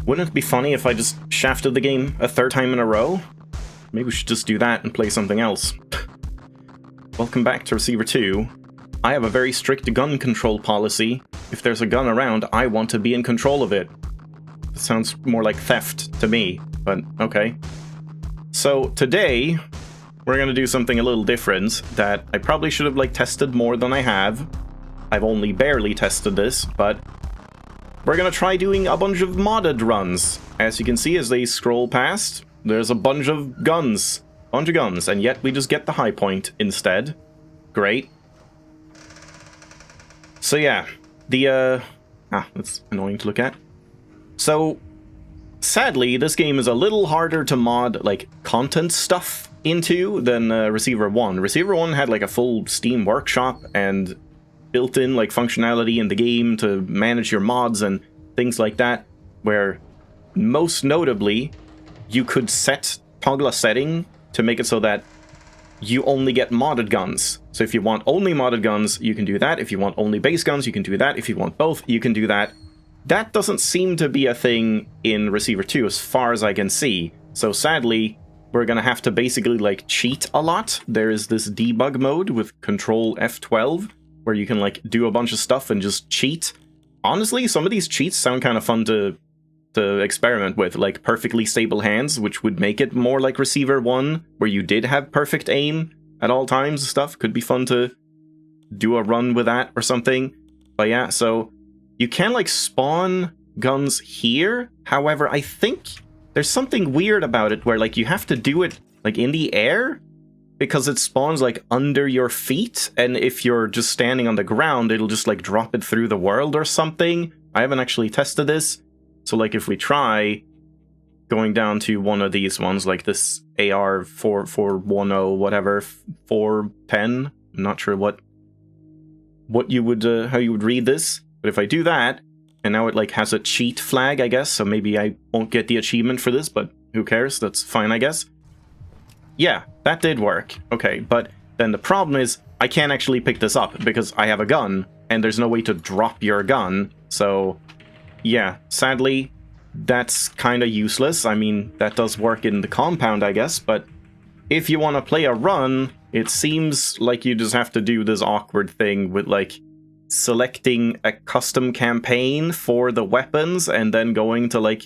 Wouldn't it be funny if I just shafted the game a third time in a row? Maybe we should just do that and play something else. Welcome back to Receiver 2. I have a very strict gun control policy. If there's a gun around, I want to be in control of it. It sounds more like theft to me, but okay. So today, we're gonna do something a little different that I probably should have tested more than I have. I've only barely tested this, but we're gonna try doing a bunch of modded runs. As you can see, as they scroll past, there's a bunch of guns. And yet we just get the high point instead. Great. So yeah, that's annoying to look at. So, sadly, this game is a little harder to mod, content stuff into than Receiver 1. Receiver 1 had, a full Steam workshop and built-in, functionality in the game to manage your mods and things like that, where, most notably, you could toggle a setting to make it so that you only get modded guns. So if you want only modded guns, you can do that. If you want only base guns, you can do that. If you want both, you can do that. That doesn't seem to be a thing in Receiver 2 as far as I can see. So sadly, we're gonna have to basically cheat a lot. There is this debug mode with Control F12 where you can do a bunch of stuff and just cheat. Honestly, some of these cheats sound kind of fun to experiment with, like perfectly stable hands, which would make it more like Receiver 1, where you did have perfect aim at all times and stuff. Could be fun to do a run with that or something. But yeah, so you can spawn guns here. However, I think there's something weird about it where you have to do it in the air, because it spawns under your feet, and if you're just standing on the ground, it'll just drop it through the world or something. I haven't actually tested this. So if we try going down to one of these ones, like this AR4410, whatever, 410, I'm not sure what you would, how you would read this, but if I do that, and now it has a cheat flag, I guess, so maybe I won't get the achievement for this, but who cares, that's fine, I guess. Yeah, that did work. Okay, but then the problem is, I can't actually pick this up, because I have a gun, and there's no way to drop your gun, so yeah, sadly, that's kind of useless. I mean, that does work in the compound, I guess, but if you want to play a run, it seems like you just have to do this awkward thing with, selecting a custom campaign for the weapons, and then going to,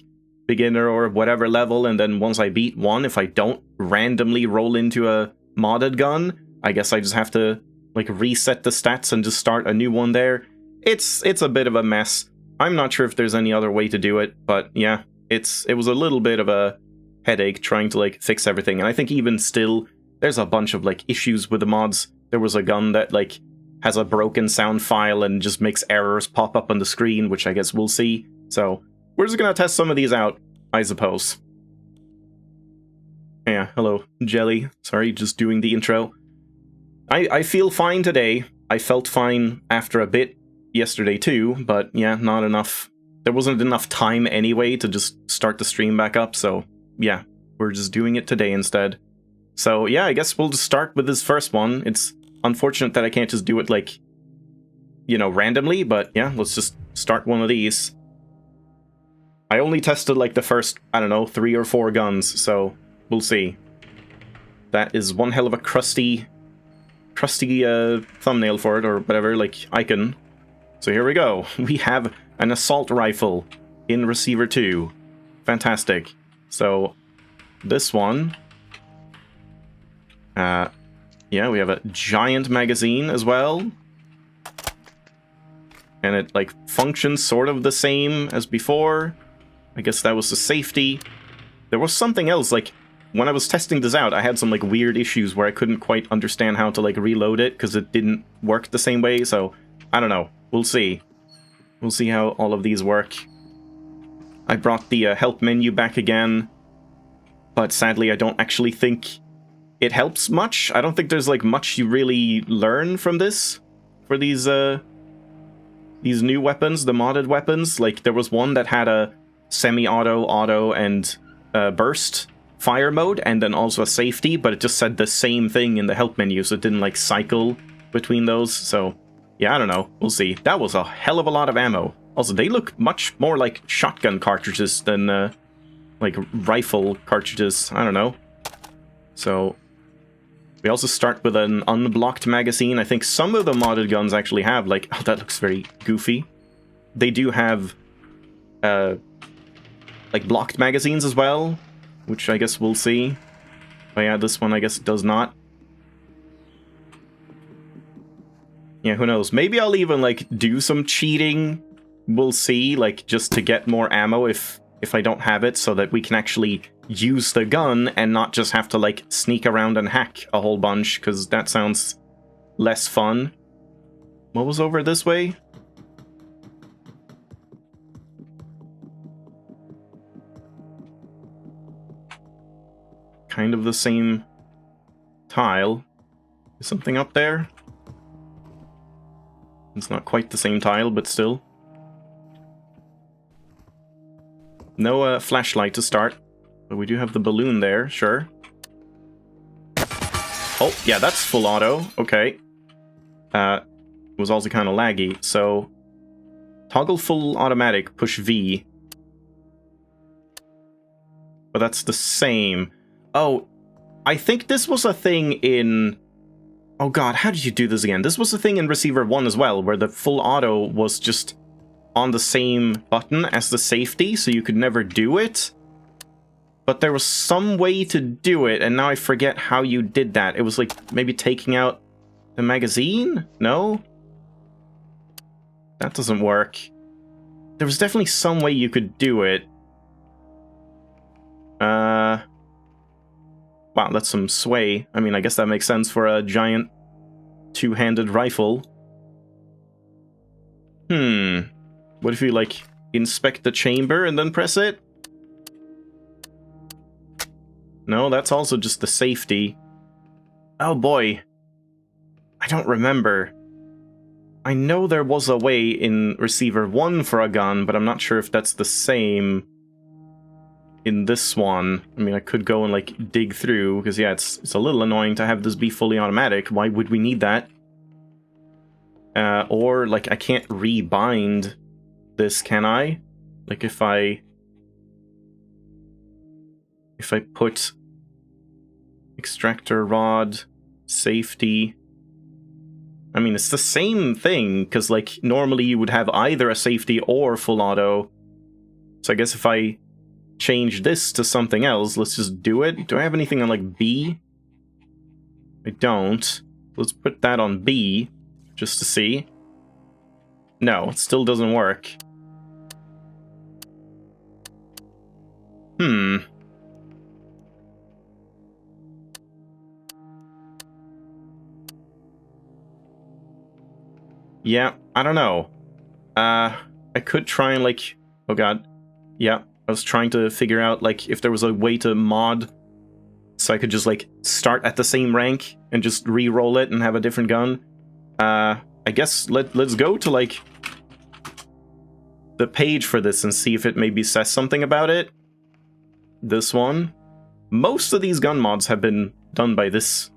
beginner or whatever level, and then once I beat one, if I don't randomly roll into a modded gun, I guess I just have to, reset the stats and just start a new one there. It's a bit of a mess. I'm not sure if there's any other way to do it, but yeah, it was a little bit of a headache trying to fix everything. And I think even still, there's a bunch of issues with the mods. There was a gun that has a broken sound file and just makes errors pop up on the screen, which I guess we'll see. So we're just gonna test some of these out, I suppose. Yeah, hello, Jelly. Sorry, just doing the intro. I feel fine today. I felt fine after a bit yesterday too, but yeah, not enough. There wasn't enough time anyway to just start the stream back up, so yeah, we're just doing it today instead. So yeah, I guess we'll just start with this first one. It's unfortunate that I can't just do it randomly, but yeah, let's just start one of these. I only tested the first, I don't know, 3 or 4 guns, so we'll see. That is one hell of a crusty thumbnail for it, or whatever, icon. So here we go. We have an assault rifle in Receiver 2. Fantastic. So this one, yeah, we have a giant magazine as well. And it functions sort of the same as before. I guess that was the safety. There was something else, when I was testing this out, I had some weird issues where I couldn't quite understand how to reload it because it didn't work the same way, so I don't know. We'll see. We'll see how all of these work. I brought the help menu back again, but sadly I don't actually think it helps much. I don't think there's much you really learn from this for these new weapons, the modded weapons. There was one that had a semi-auto, auto, and burst fire mode, and then also a safety, but it just said the same thing in the help menu, so it didn't cycle between those, so Yeah, I don't know. We'll see. That was a hell of a lot of ammo. Also, they look much more like shotgun cartridges than, like, rifle cartridges. I don't know. So, we also start with an unblocked magazine. I think some of the modded guns actually have, like... Oh, that looks very goofy. They do have, like, blocked magazines as well, which I guess we'll see. But yeah, this one I guess does not. Yeah, who knows? Maybe I'll even, like, do some cheating. We'll see, like, just to get more ammo if I don't have it, so that we can actually use the gun and not just have to, like, sneak around and hack a whole bunch, because that sounds less fun. What was over this way? Kind of the same tile. Is something up there? It's not quite the same tile, but still. No flashlight to start, but we do have the balloon there, sure. Oh, yeah, that's full auto. Okay. It was also kind of laggy, so... Toggle full automatic, push V. But that's the same. Oh, I think this was a thing in... Oh god, how did you do this again? This was a thing in Receiver 1 as well, where the full auto was just on the same button as the safety, so you could never do it. But there was some way to do it, and now I forget how you did that. It was like maybe taking out the magazine? No? That doesn't work. There was definitely some way you could do it. Wow, that's some sway. I mean, I guess that makes sense for a giant two-handed rifle. What if you, like, inspect the chamber and then press it? No, that's also just the safety. Oh boy. I don't remember. I know there was a way in Receiver 1 for a gun, but I'm not sure if that's the same in this one. I mean, I could go and, like, dig through, because, yeah, it's a little annoying to have this be fully automatic. Why would we need that? Or, like, I can't rebind this, can I? Like, if I put extractor rod, safety... I mean, it's the same thing, because, like, normally you would have either a safety or full auto. So I guess if I change this to something else, let's just do it. Do I have anything on, like, B? I don't. Let's put that on B, just to see. No, it still doesn't work. Yeah, I don't know. I could try and, like... Oh god. Yeah, I was trying to figure out, like, if there was a way to mod so I could just, like, start at the same rank and just re-roll it and have a different gun. I guess let's go to, like, the page for this and see if it maybe says something about it. This one. Most of these gun mods have been done by this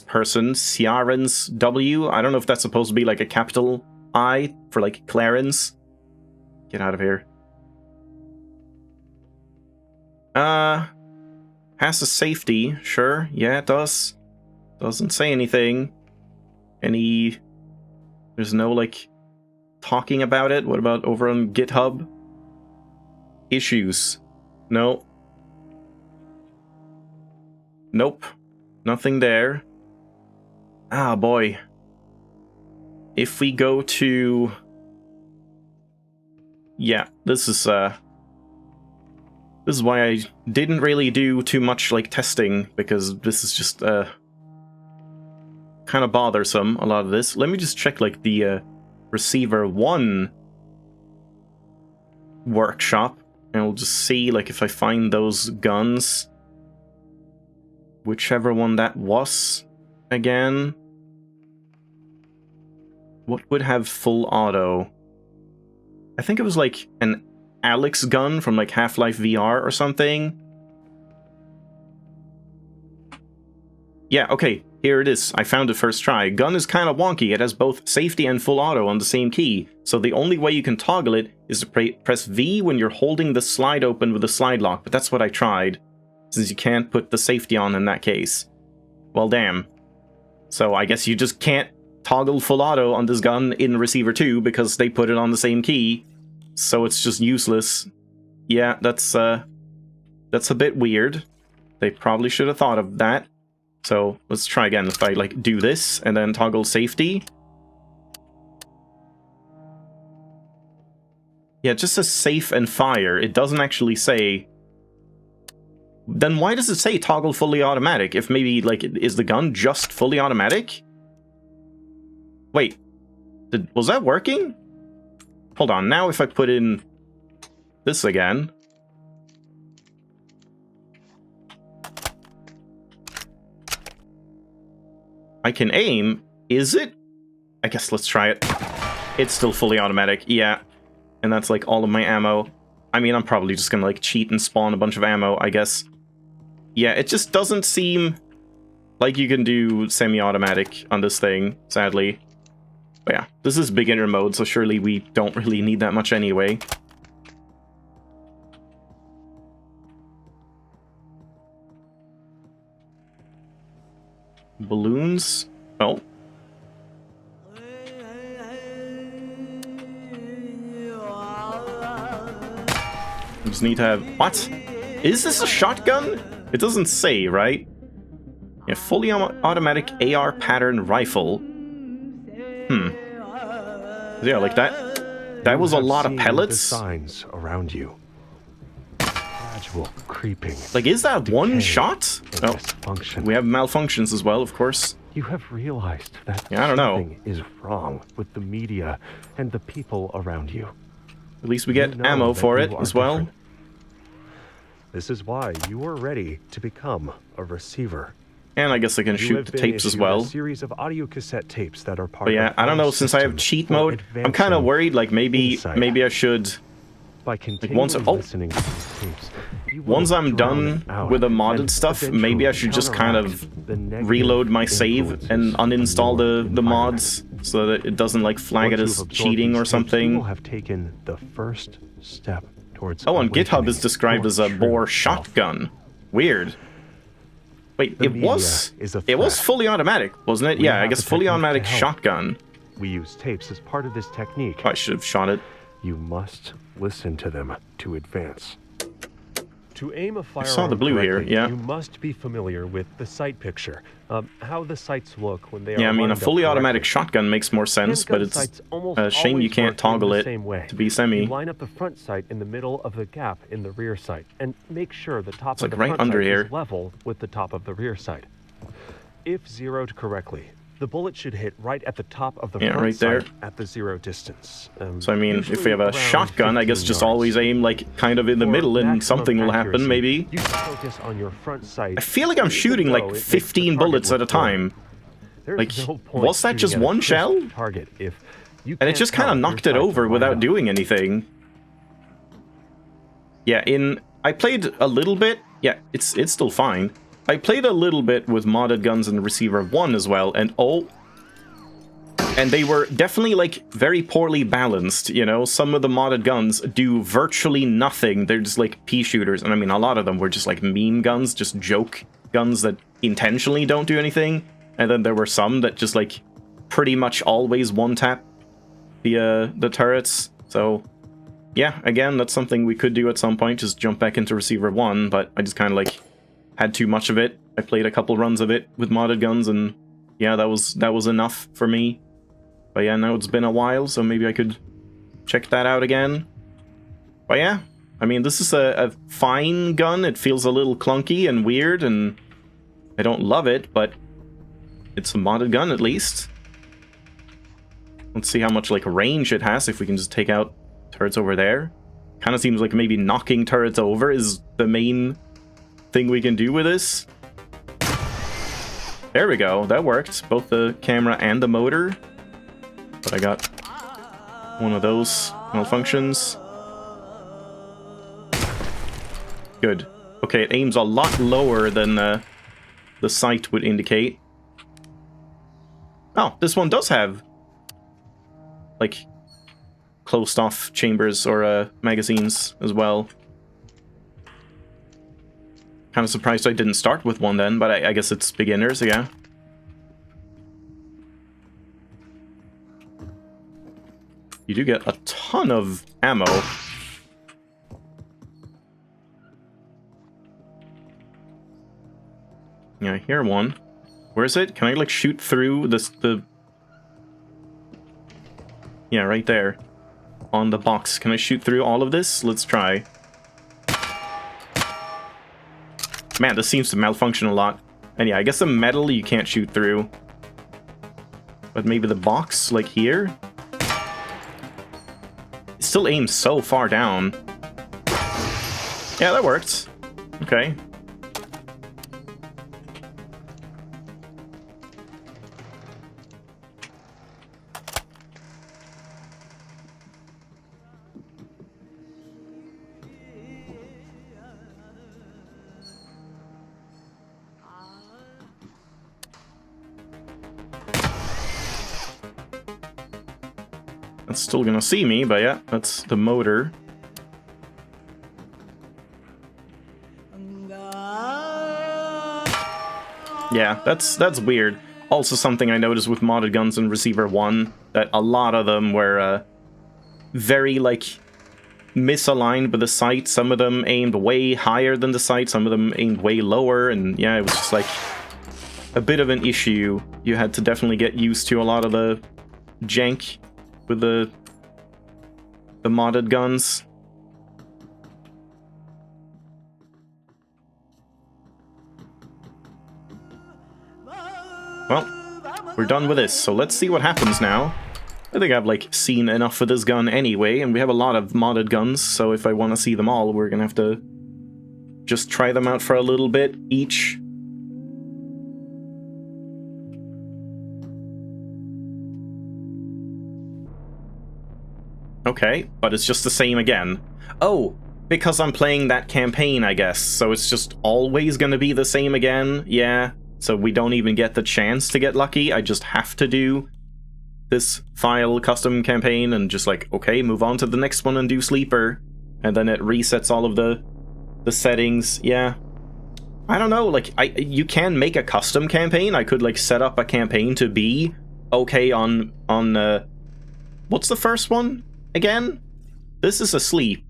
person, Ciarans W. I don't know if that's supposed to be like a capital I for like Clarence. Get out of here. Has a safety, sure. Yeah, it does. Doesn't say anything. There's no like talking about it. What about over on GitHub? Issues. No. Nope. Nothing there. Ah, boy. If we go to... Yeah, this is why I didn't really do too much, like, testing, because this is just, kind of bothersome, a lot of this. Let me just check, like, the, Receiver 1 workshop, and we'll just see, like, if I find those guns. Whichever one that was, again. What would have full auto? I think it was like an Alex gun from like Half-Life VR or something. Yeah, okay. here it is. I found it first try. Gun is kind of wonky. It has both safety and full auto on the same key. So the only way you can toggle it is to press V when you're holding the slide open with the slide lock. But that's what I tried, since you can't put the safety on in that case. Well, damn. So I guess you just can't toggle full auto on this gun in Receiver 2 because they put it on the same key. So it's just useless. Yeah, that's a bit weird. They probably should have thought of that. So let's try again. If I like do this and then toggle safety. Yeah, it just says safe and fire. It doesn't actually say. Then why does it say toggle fully automatic? If maybe like is the gun just fully automatic? Wait, was that working? Hold on. Now if I put in this again. I can aim. Is it? I guess let's try it. It's still fully automatic. Yeah. And that's like all of my ammo. I mean, I'm probably just gonna like cheat and spawn a bunch of ammo, I guess. Yeah, it just doesn't seem like you can do semi-automatic on this thing, sadly. But yeah, this is beginner mode, so surely we don't really need that much anyway. Balloons? Oh. We just need to have... What? Is this a shotgun? It doesn't say, right? Yeah, fully automatic AR pattern rifle. Yeah, like that. That was a lot of pellets. The signs around you. Gradual creeping. Like, is that one shot? Oh, dysfunction. We have malfunctions as well, of course. You have realized that I don't know. something is wrong with the media and the people around you. At least we get ammo for it as well. Different. This is why you are ready to become a receiver. And I guess I can shoot the tapes as well. A series of audio cassette tapes that are part but yeah, of I don't know, since I have cheat mode, I'm kind of worried, like maybe I should... By like once listening to these tapes, once I'm done with the modded stuff, maybe I should just kind of reload my save and uninstall the mods so that it doesn't like flag it as cheating or something. You will have taken the first step towards on GitHub it's described as a bore shotgun. Weird. Wait, it was fully automatic, wasn't it? Yeah, I guess fully automatic shotgun. We use tapes as part of this technique. I should have shot it. You must listen to them to advance. To aim a firearm I saw the blue here, yeah. You must be familiar with the sight picture. How the sights look when they are Yeah, I mean, a fully automatic correctly. shotgun makes more sense, but it's a shame you can't toggle it to be semi. You line up the front sight in the middle of the gap in the rear sight, and make sure the top of the right front under sight here. is level with the top of the rear sight. If zeroed correctly, the bullet should hit right at the top of the front right there. sight at the zero distance. So I mean, if we have a shotgun, I guess just always aim like kind of in the middle and something will happen, maybe. You can focus on your front sight. I feel like I'm shooting like 15 bullets at a time. Like, was that just one shell? Target if you and it just kind of knocked it over without doing anything. Yeah, I played a little bit. Yeah, it's still fine. I played a little bit with modded guns in Receiver 1 as well, and they were definitely, like, very poorly balanced, you know? Some of the modded guns do virtually nothing. They're just, like, pea shooters, and I mean, a lot of them were just, like, meme guns, just joke guns that intentionally don't do anything. And then there were some that just, like, pretty much always one-tap the turrets. So, yeah, again, that's something we could do at some point, just jump back into Receiver 1, but I just kind of, like, had too much of it. I played a couple runs of it with modded guns, and yeah, that was enough for me. But yeah, now it's been a while, so maybe I could check that out again. But yeah, I mean, this is a fine gun. It feels a little clunky and weird, and I don't love it, but it's a modded gun at least. Let's see how much like range it has, if we can just take out turrets over there. Kind of seems like maybe knocking turrets over is the main thing we can do with this. There we go, that worked. Both the camera and the motor. But I got one of those malfunctions. Good. Okay, it aims a lot lower than the sight would indicate. Oh, this one does have, like, closed-off chambers or magazines as well. Kind of surprised I didn't start with one then, but I guess it's beginners, yeah. You do get a ton of ammo. Yeah, I hear one. Where is it? Can I, like, shoot through the... Yeah, right there. On the box. Can I shoot through all of this? Let's try. Man, this seems to malfunction a lot. And yeah, I guess the metal you can't shoot through. But maybe the box, like here? It still aims so far down. Yeah, that worked. Okay. That's still gonna see me, but yeah, that's the motor. Yeah, that's weird. Also something I noticed with modded guns in Receiver 1, that a lot of them were very, like, misaligned with the sight. Some of them aimed way higher than the sight, some of them aimed way lower, and yeah, it was just, like, a bit of an issue. You had to definitely get used to a lot of the jank with the modded guns. Well, we're done with this, so let's see what happens now. I think I've, like, seen enough of this gun anyway, and we have a lot of modded guns, so if I want to see them all, we're gonna have to just try them out for a little bit each. Okay, but it's just the same again. Oh, because I'm playing that campaign, I guess, so it's just always gonna be the same again? Yeah, so we don't even get the chance to get lucky, I just have to do this file custom campaign and just like, okay, move on to the next one and do Sleeper. And then it resets all of the settings, yeah. I don't know, like, you can make a custom campaign. I could, like, set up a campaign to be okay on what's the first one again? This is Asleep.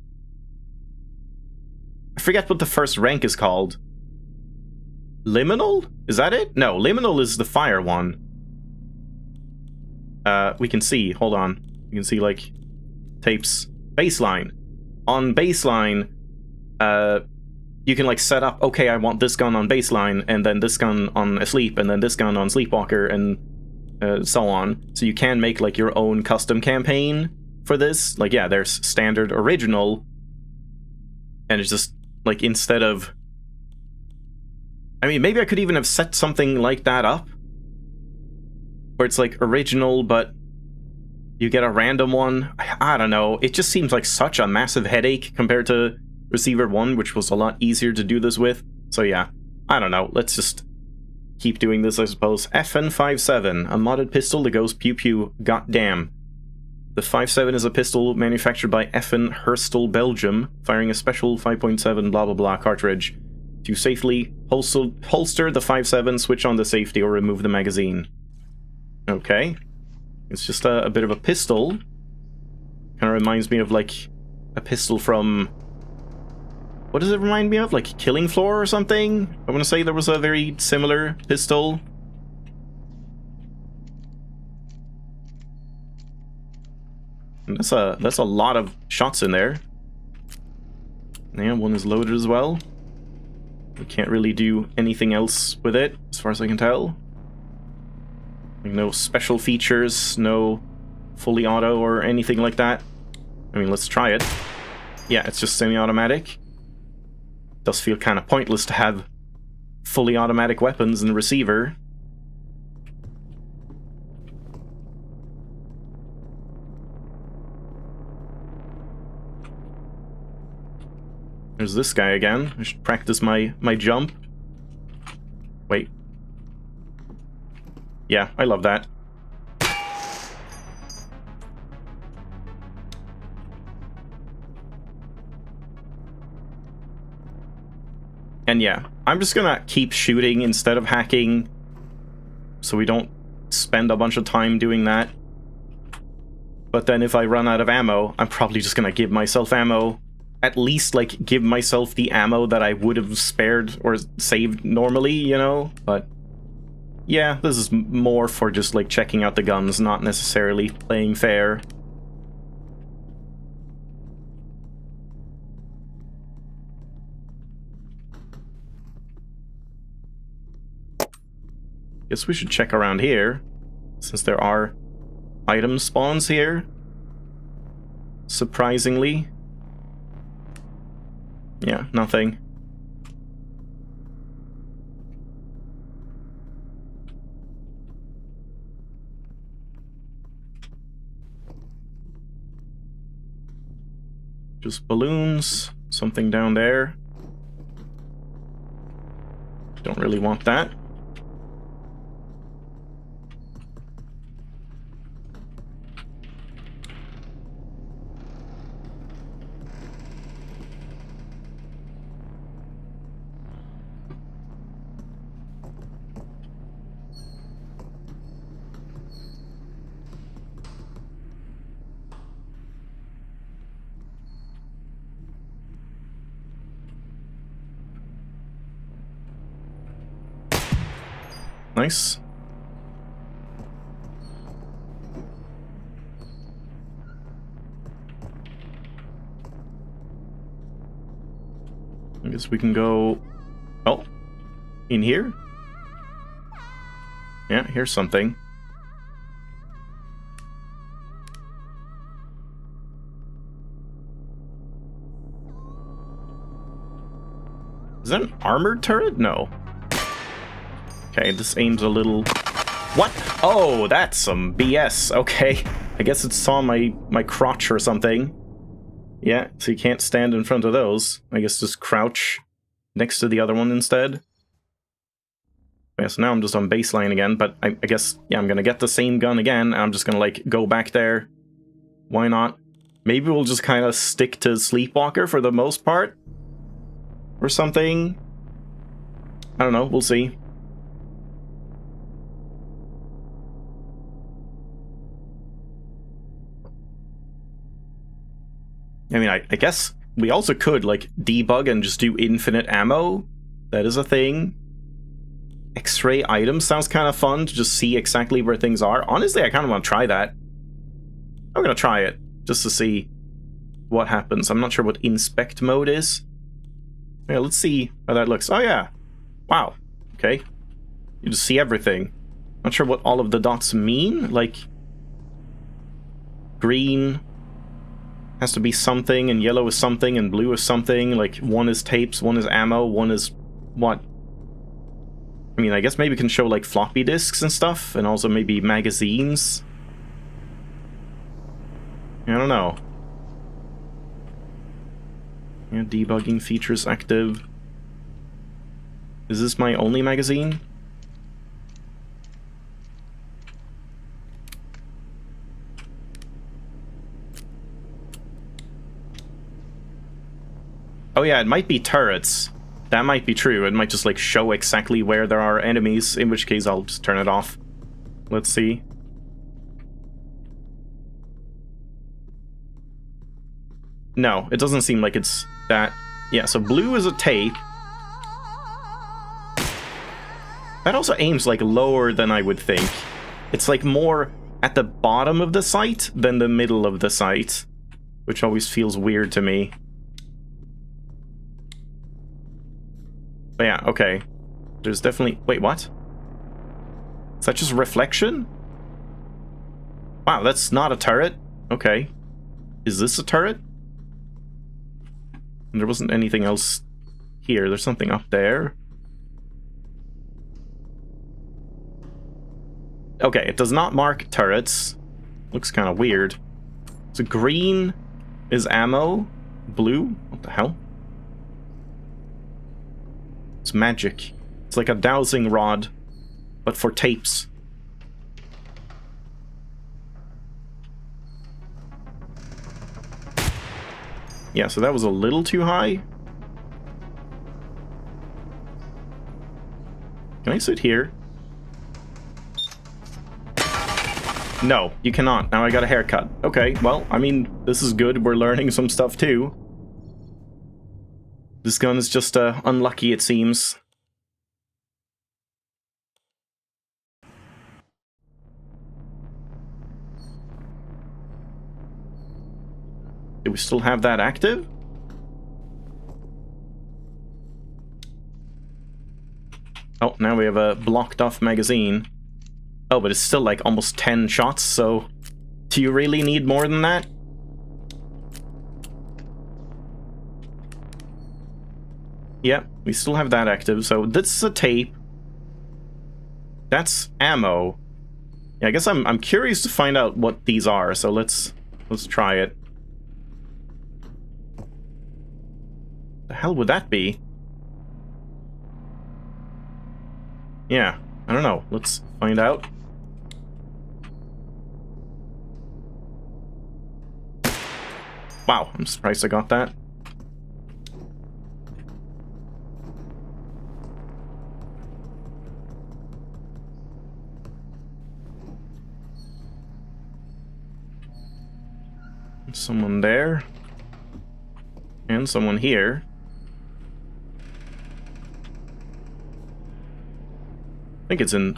I forget what the first rank is called. Liminal? Is that it? No, Liminal is the fire one. We can see, hold on. You can see, like, tapes. Baseline. On Baseline, you can, like, set up, okay, I want this gun on Baseline, and then this gun on Asleep, and then this gun on Sleepwalker, and so on. So you can make, like, your own custom campaign for this. Like, yeah, there's standard original, and it's just, like, instead of... I mean, maybe I could even have set something like that up, where it's, like, original, but you get a random one. I don't know. It just seems like such a massive headache compared to Receiver 1, which was a lot easier to do this with. So yeah, I don't know. Let's just keep doing this, I suppose. FN57, a modded pistol that goes pew-pew, goddamn. The 5.7 is a pistol manufactured by FN Herstal, Belgium, firing a special 5.7 blah blah blah cartridge. To safely holster the 5.7, switch on the safety or remove the magazine. Okay. It's just a bit of a pistol. Kind of reminds me of, like, a pistol from... What does it remind me of? Like Killing Floor or something? I want to say there was a very similar pistol. And that's a lot of shots in there. Yeah, one is loaded as well. We can't really do anything else with it, as far as I can tell. Like, no special features, no fully auto or anything like that. I mean, let's try it. Yeah, it's just semi-automatic. Does feel kind of pointless to have fully automatic weapons in the receiver. There's this guy again. I should practice my jump. Wait. Yeah, I love that. And yeah, I'm just gonna keep shooting instead of hacking, so we don't spend a bunch of time doing that. But then if I run out of ammo, I'm probably just gonna give myself ammo. At least, like, give myself the ammo that I would have spared or saved normally, you know? But yeah, this is more for just, like, checking out the guns, not necessarily playing fair. Guess we should check around here, since there are item spawns here. Surprisingly. Yeah, nothing. Just balloons. Something down there. Don't really want that. Nice. I guess we can go... Oh. In here? Yeah, here's something. Is that an armored turret? No. Okay, this aims a little... What? Oh, that's some BS. Okay. I guess it saw my crotch or something. Yeah, so you can't stand in front of those. I guess just crouch next to the other one instead. Yeah, so now I'm just on baseline again, but I guess, yeah, I'm gonna get the same gun again, and I'm just gonna, like, go back there. Why not? Maybe we'll just kind of stick to Sleepwalker for the most part? Or something? I don't know, we'll see. I mean, I guess we also could, like, debug and just do infinite ammo. That is a thing. X-ray items sounds kind of fun to just see exactly where things are. Honestly, I kind of want to try that. I'm gonna try it, just to see what happens. I'm not sure what inspect mode is. Yeah, let's see how that looks. Oh, yeah. Wow. Okay. You just see everything. Not sure what all of the dots mean. Like, green has to be something, and yellow is something, and blue is something. Like, one is tapes, one is ammo, one is what? I mean, I guess maybe it can show, like, floppy disks and stuff, and also maybe magazines. I don't know. Yeah, debugging features active. Is this my only magazine? Oh yeah, it might be turrets. That might be true. It might just, like, show exactly where there are enemies, in which case I'll just turn it off. Let's see. No, it doesn't seem like it's that. Yeah, so blue is a tape. That also aims, like, lower than I would think. It's, like, more at the bottom of the sight than the middle of the sight, which always feels weird to me. But yeah, okay. There's definitely... Wait, what? Is that just reflection? Wow, that's not a turret. Okay. Is this a turret? And there wasn't anything else here. There's something up there. Okay, it does not mark turrets. Looks kind of weird. So green is ammo. Blue? What the hell? It's magic. It's like a dowsing rod, but for tapes. Yeah, so that was a little too high. Can I sit here? No, you cannot. Now I got a haircut. Okay, well, I mean, this is good. We're learning some stuff too. This gun is just unlucky, it seems. Do we still have that active? Oh, now we have a blocked off magazine. Oh, but it's still like almost 10 shots, so do you really need more than that? Yeah, we still have that active, so this is a tape. That's ammo. Yeah, I guess I'm curious to find out what these are, so let's try it. The hell would that be? Yeah, I don't know. Let's find out. Wow, I'm surprised I got that. Someone there. And someone here. I think it's in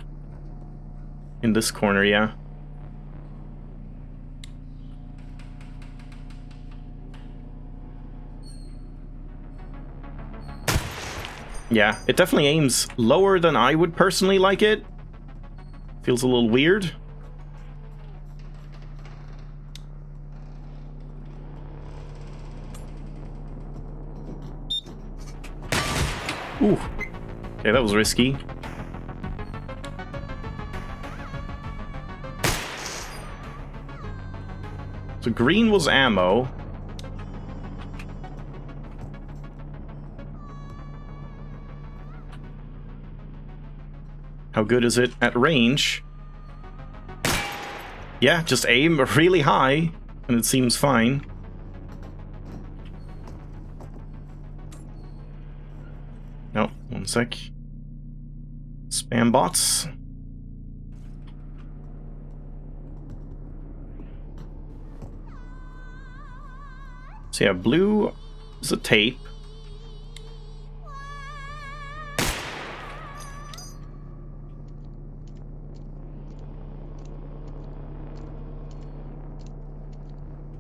this corner, yeah. Yeah, it definitely aims lower than I would personally like it. Feels a little weird. Ooh. Okay, that was risky. So green was ammo. How good is it at range? Yeah, just aim really high, and it seems fine. No, one sec. Spam bots. So yeah, blue is a tape.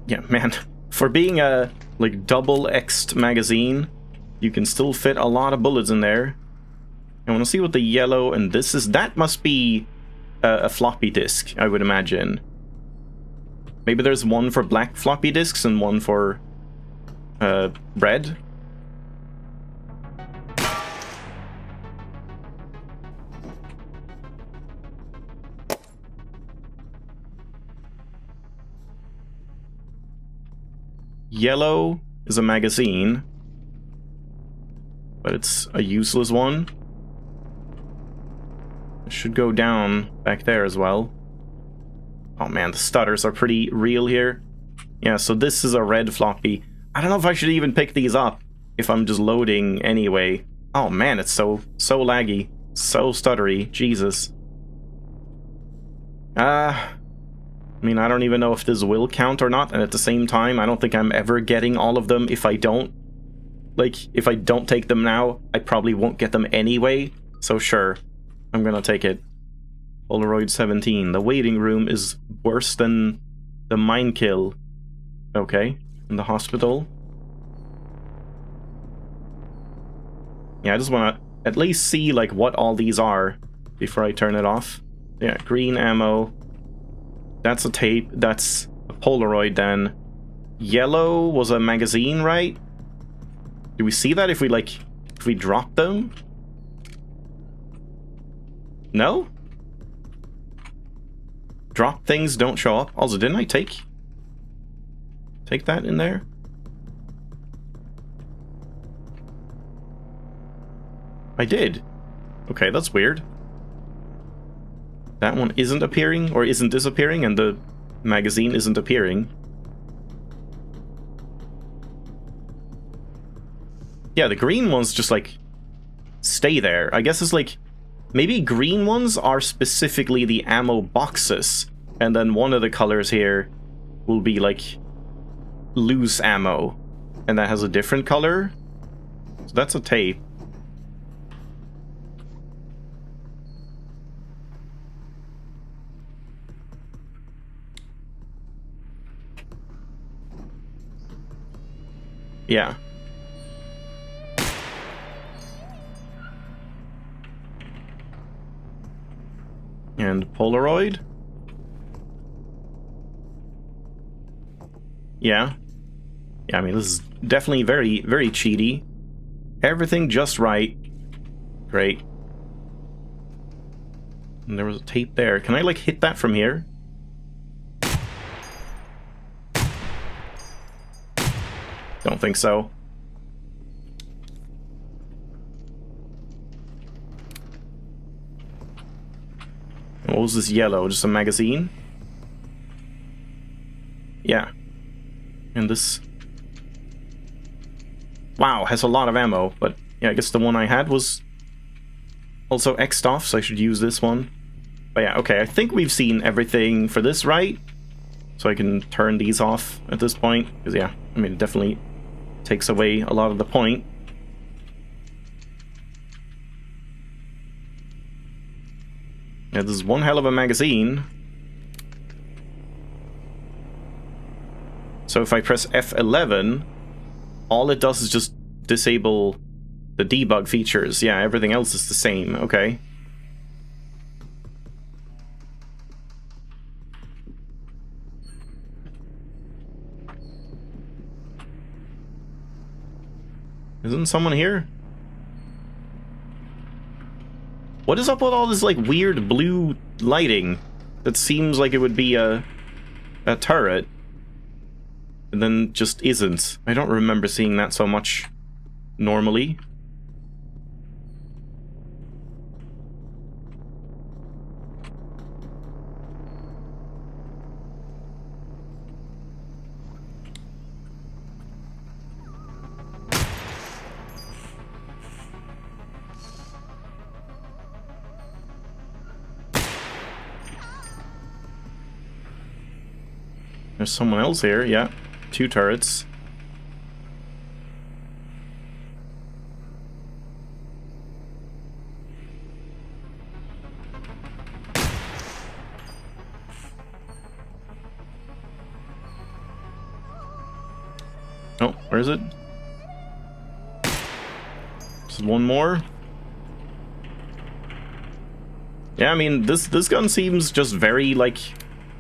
Yeah, man, for being a like double-X'd magazine, you can still fit a lot of bullets in there. I want to see what the yellow and this is. That must be a floppy disk, I would imagine. Maybe there's one for black floppy disks and one for red. Yellow is a magazine, but it's a useless one. It should go down back there as well. Oh man, the stutters are pretty real here. Yeah, so this is a red floppy. I don't know if I should even pick these up if I'm just loading anyway. Oh man, it's so laggy, so stuttery. Jesus. I mean, I don't even know if this will count or not, and at the same time, I don't think I'm ever getting all of them if I don't. Like, if I don't take them now, I probably won't get them anyway, so sure, I'm gonna take it. Polaroid 17. The waiting room is worse than the mine kill. Okay, in the hospital. Yeah, I just want to at least see, like, what all these are before I turn it off. Yeah, green ammo. That's a tape. That's a Polaroid then. Yellow was a magazine, right? Do we see that if we drop them? No? Drop things don't show up. Also, didn't I take that in there? I did. Okay, that's weird. That one isn't appearing, or isn't disappearing, and the magazine isn't appearing. Yeah, the green ones just, like, stay there. I guess it's, like, Maybe green ones are specifically the ammo boxes, and then one of the colors here will be like loose ammo, and that has a different color. So that's a tape. Yeah. And Polaroid? Yeah. Yeah, I mean, this is definitely very, very cheaty. Everything just right. Great. And there was a tape there. Can I, like, hit that from here? Don't think so. What was this yellow? Just a magazine? Yeah. And this... Wow, has a lot of ammo, but yeah, I guess the one I had was also X'd off, so I should use this one. But yeah, okay, I think we've seen everything for this, right? So I can turn these off at this point, because yeah, I mean, it definitely takes away a lot of the point. Yeah, this is one hell of a magazine. So if I press F11, all it does is just disable the debug features. Yeah, everything else is the same. Okay. Isn't someone here? What is up with all this, like, weird blue lighting that seems like it would be a turret, and then just isn't? I don't remember seeing that so much normally. There's someone else here, yeah. 2 turrets. Oh, where is it? Just one more. Yeah, I mean, this gun seems just very, like,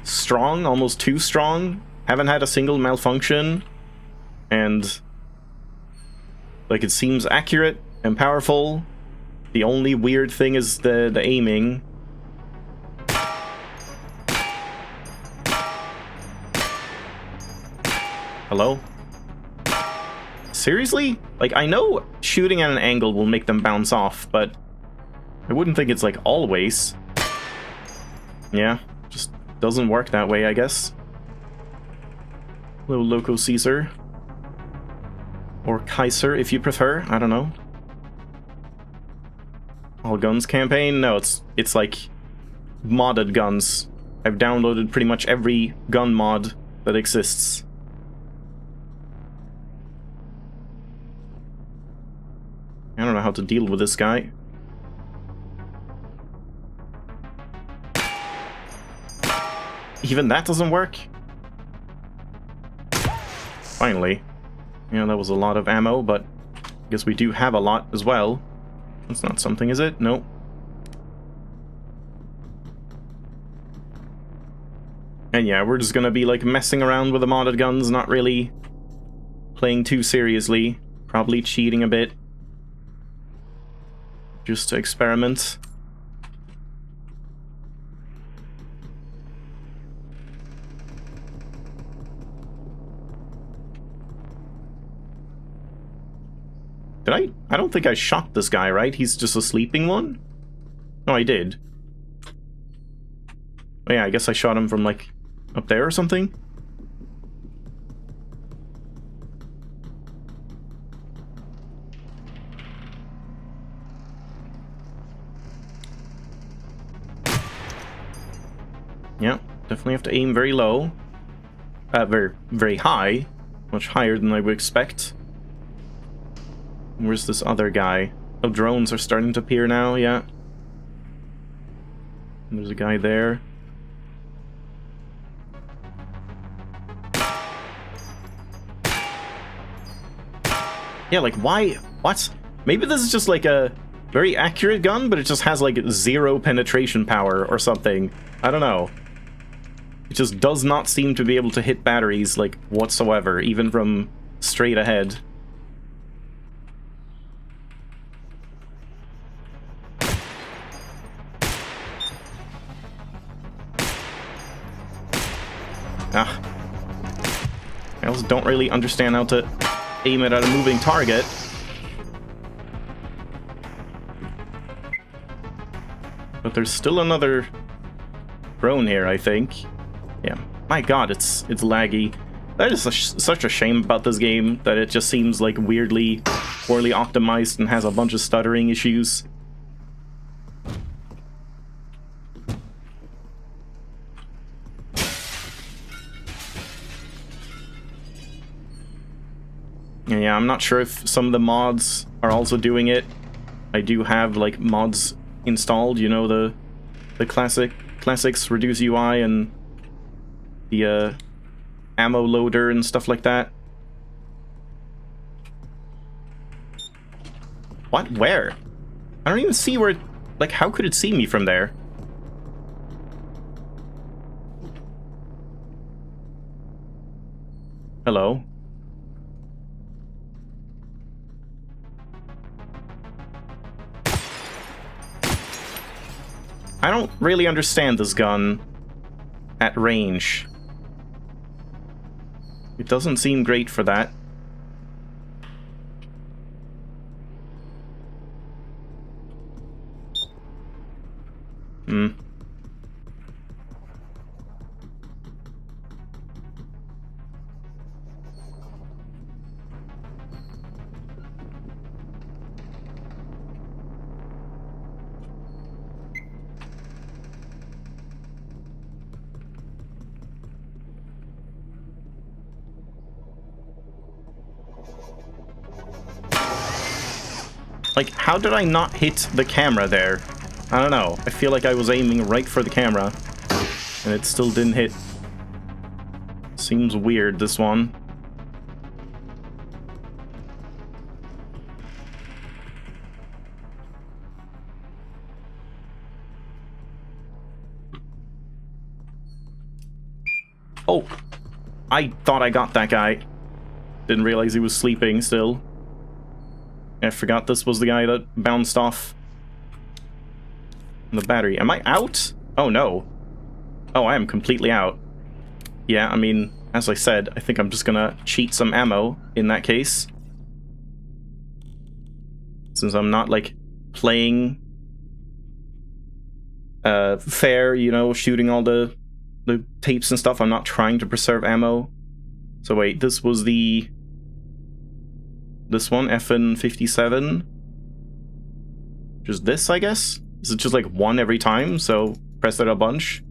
strong, almost too strong. Haven't had a single malfunction, and like, it seems accurate and powerful. The only weird thing is the aiming. Hello? Seriously? Like, I know shooting at an angle will make them bounce off, but I wouldn't think it's like always. Yeah, just doesn't work that way, I guess. Little Loco Caesar. Or Kaiser, if you prefer. I don't know. All guns campaign? No, it's like modded guns. I've downloaded pretty much every gun mod that exists. I don't know how to deal with this guy. Even that doesn't work? Finally. Yeah, that was a lot of ammo, but I guess we do have a lot as well. That's not something, is it? Nope. And yeah, we're just gonna be like messing around with the modded guns, not really playing too seriously. Probably cheating a bit. Just to experiment. Did I don't think I shot this guy, right? He's just a sleeping one? No, I did. Oh yeah, I guess I shot him from, like, up there or something? Yeah, definitely have to aim very low. Very, very high. Much higher than I would expect. Where's this other guy? Oh, drones are starting to appear now, yeah. And there's a guy there. Yeah, like, why? What? Maybe this is just like a very accurate gun, but it just has like 0 penetration power or something. I don't know. It just does not seem to be able to hit batteries, like, whatsoever, even from straight ahead. Ah. I also don't really understand how to aim it at a moving target. But there's still another drone here, I think. Yeah. My god, it's laggy. That is such a shame about this game, that it just seems like weirdly poorly optimized and has a bunch of stuttering issues. Yeah, I'm not sure if some of the mods are also doing it. I do have like mods installed, you know, the classics reduce UI and the ammo loader and stuff like that. What? Where? I don't even see where. Like, how could it see me from there? Hello? I don't really understand this gun at range. It doesn't seem great for that. Hmm. Like, how did I not hit the camera there? I don't know. I feel like I was aiming right for the camera, and it still didn't hit. Seems weird, this one. Oh! I thought I got that guy. Didn't realize he was sleeping still. I forgot this was the guy that bounced off the battery. Am I out? Oh, no. Oh, I am completely out. Yeah, I mean, as I said, I think I'm just gonna cheat some ammo in that case. Since I'm not, like, playing fair, you know, shooting all the tapes and stuff. I'm not trying to preserve ammo. So wait, this was the... This one, FN57. Just this, I guess? Is it just like one every time? So press it a bunch?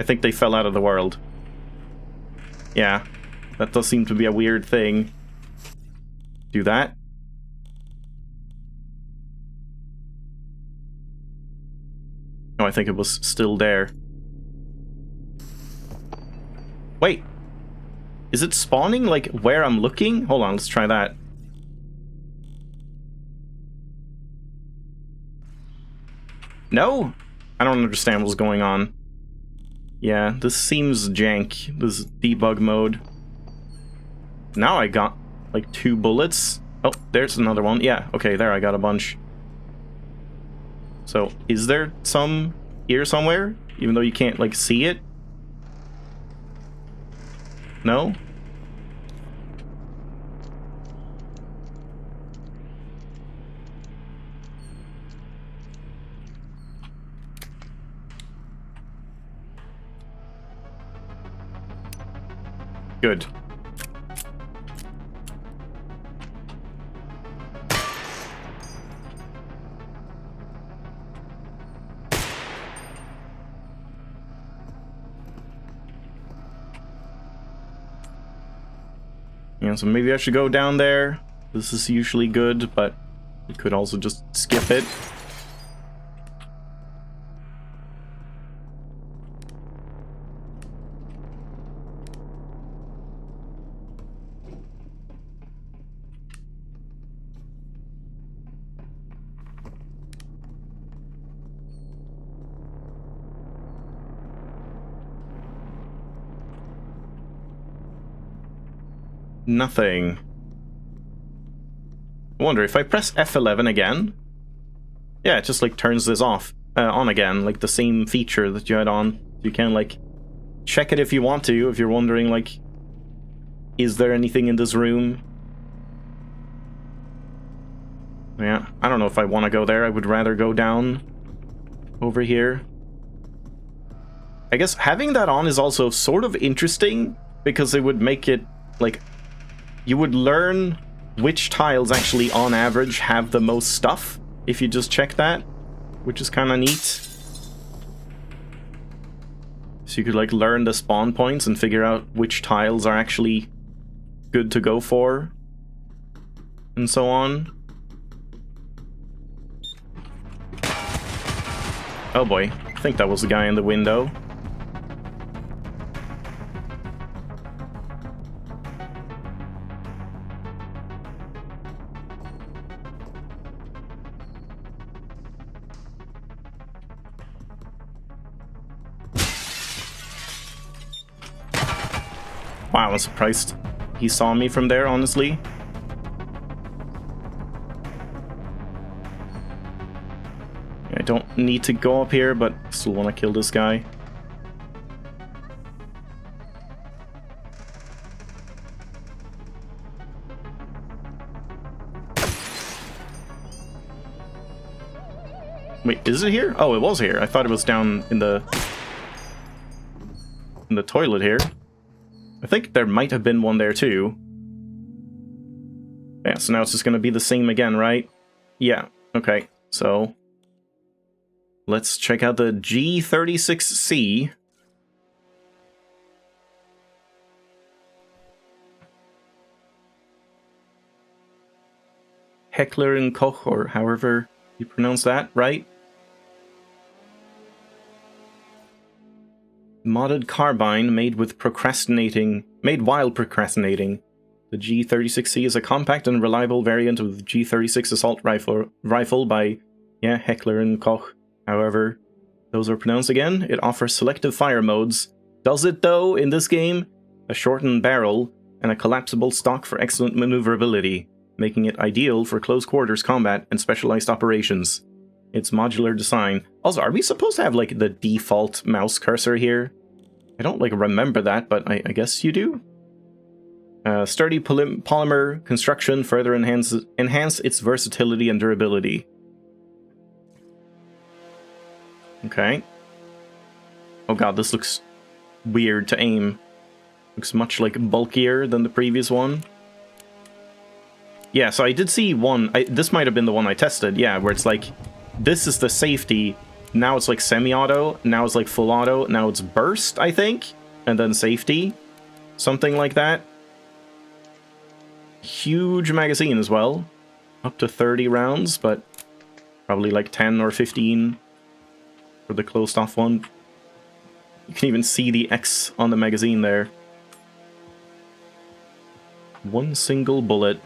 I think they fell out of the world. Yeah, that does seem to be a weird thing. Do that. Oh, I think it was still there. Wait. Is it spawning, like, where I'm looking? Hold on, let's try that. No? I don't understand what's going on. Yeah, this seems jank, this debug mode. Now I got, like, 2 bullets. Oh, there's another one. Yeah, okay, there, I got a bunch. So, is there some here somewhere? Even though you can't, like, see it? No? Good. Yeah, so maybe I should go down there. This is usually good, but you could also just skip it. Nothing. I wonder if I press F11 again. Yeah, it just like turns this off, on again, like the same feature that you had on. You can like check it if you want to, if you're wondering like, is there anything in this room? Yeah, I don't know if I want to go there. I would rather go down over here. I guess having that on is also sort of interesting because it would make it like you would learn which tiles actually on average have the most stuff if you just check that, which is kind of neat. So you could like learn the spawn points and figure out which tiles are actually good to go for and so on. Oh boy, I think that was the guy in the window. Wow, I'm surprised he saw me from there, honestly. I don't need to go up here, but I still want to kill this guy. Wait, is it here? Oh, it was here. I thought it was down in the toilet here. I think there might have been one there too. Yeah, so now it's just going to be the same again, right? Yeah, okay. So let's check out the G36C. Heckler and Koch, or however you pronounce that, right? Modded carbine made while procrastinating. The G36C is a compact and reliable variant of the G36 assault rifle by, yeah, Heckler and Koch. However, those are pronounced again. It offers selective fire modes. Does it though in this game? A shortened barrel and a collapsible stock for excellent maneuverability, making it ideal for close quarters combat and specialized operations. Its modular design. Also, are we supposed to have like the default mouse cursor here? I don't like remember that, but I guess you do. Sturdy polymer construction further enhance its versatility and durability. Okay. Oh god, this looks weird to aim. Looks much like bulkier than the previous one. Yeah, so I did see one. This might have been the one I tested. Yeah, where it's like, this is the safety. Now it's like semi-auto. Now it's like full auto. Now it's burst, I think. And then safety. Something like that. Huge magazine as well. Up to 30 rounds, but probably like 10 or 15 for the closed off one. You can even see the X on the magazine there. One single bullet.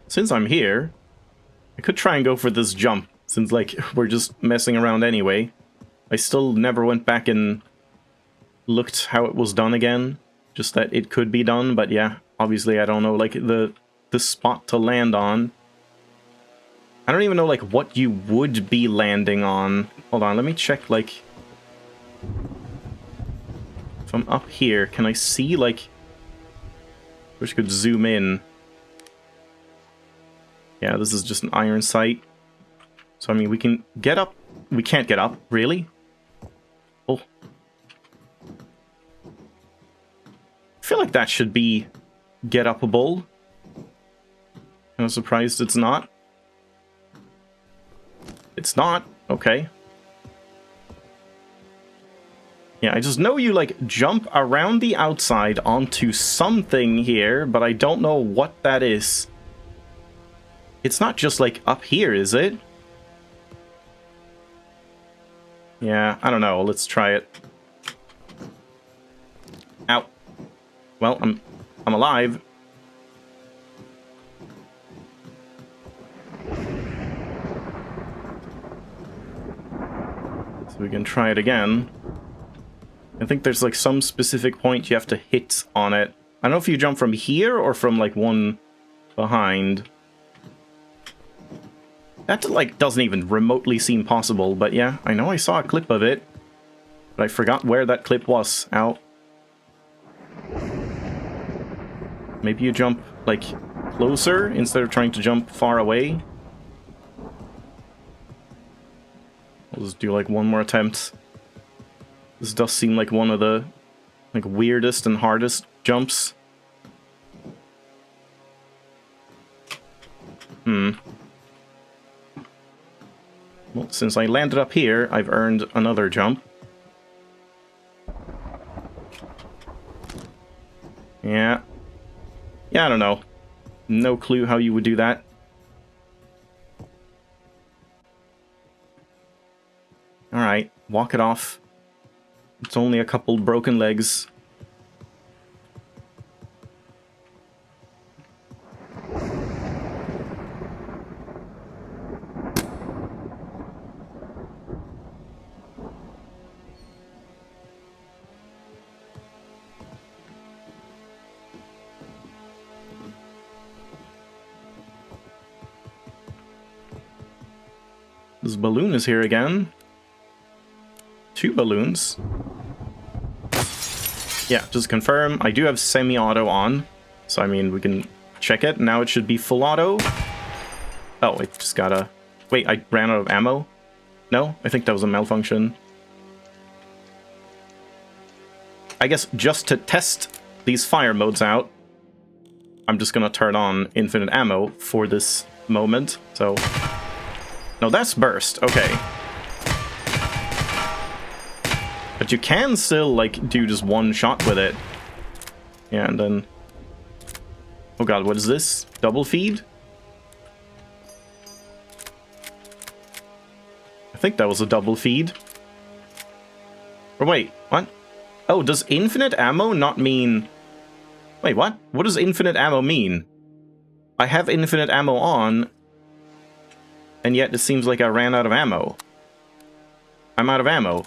Since I'm here, I could try and go for this jump, since, like, we're just messing around anyway. I still never went back and looked how it was done again. Just that it could be done, but yeah, obviously I don't know, like, the spot to land on. I don't even know, like, what you would be landing on. Hold on, let me check, like... If I'm up here, can I see, like... I wish I could zoom in. Yeah, this is just an iron sight. So, I mean, we can get up. We can't get up, really? Oh. I feel like that should be get-upable. I'm surprised it's not. It's not. Okay. Yeah, I just know you, like, jump around the outside onto something here, but I don't know what that is. It's not just, like, up here, is it? Yeah, I don't know. Let's try it. Ow. Well, I'm alive. So we can try it again. I think there's like some specific point you have to hit on it. I don't know if you jump from here or from like one behind. That like doesn't even remotely seem possible, but yeah, I know I saw a clip of it. But I forgot where that clip was. Ow. Maybe you jump like closer instead of trying to jump far away. I'll just do like one more attempt. This does seem like one of the like weirdest and hardest jumps. Well, since I landed up here, I've earned another jump. Yeah. Yeah, I don't know. No clue how you would do that. Alright, walk it off. It's only a couple broken legs. This balloon is here again. 2 balloons. Yeah, just confirm. I do have semi-auto on. So, I mean, we can check it. Now it should be full auto. Oh, it just gotta... Wait, I ran out of ammo? No? I think that was a malfunction. I guess just to test these fire modes out, I'm just gonna turn on infinite ammo for this moment. So... No, that's burst. Okay. But you can still, like, do just one shot with it. Yeah, and then... Oh god, what is this? Double feed? I think that was a double feed. Or wait, what? Oh, does infinite ammo not mean... Wait, what? What does infinite ammo mean? I have infinite ammo on, and yet it seems like I ran out of ammo. I'm out of ammo.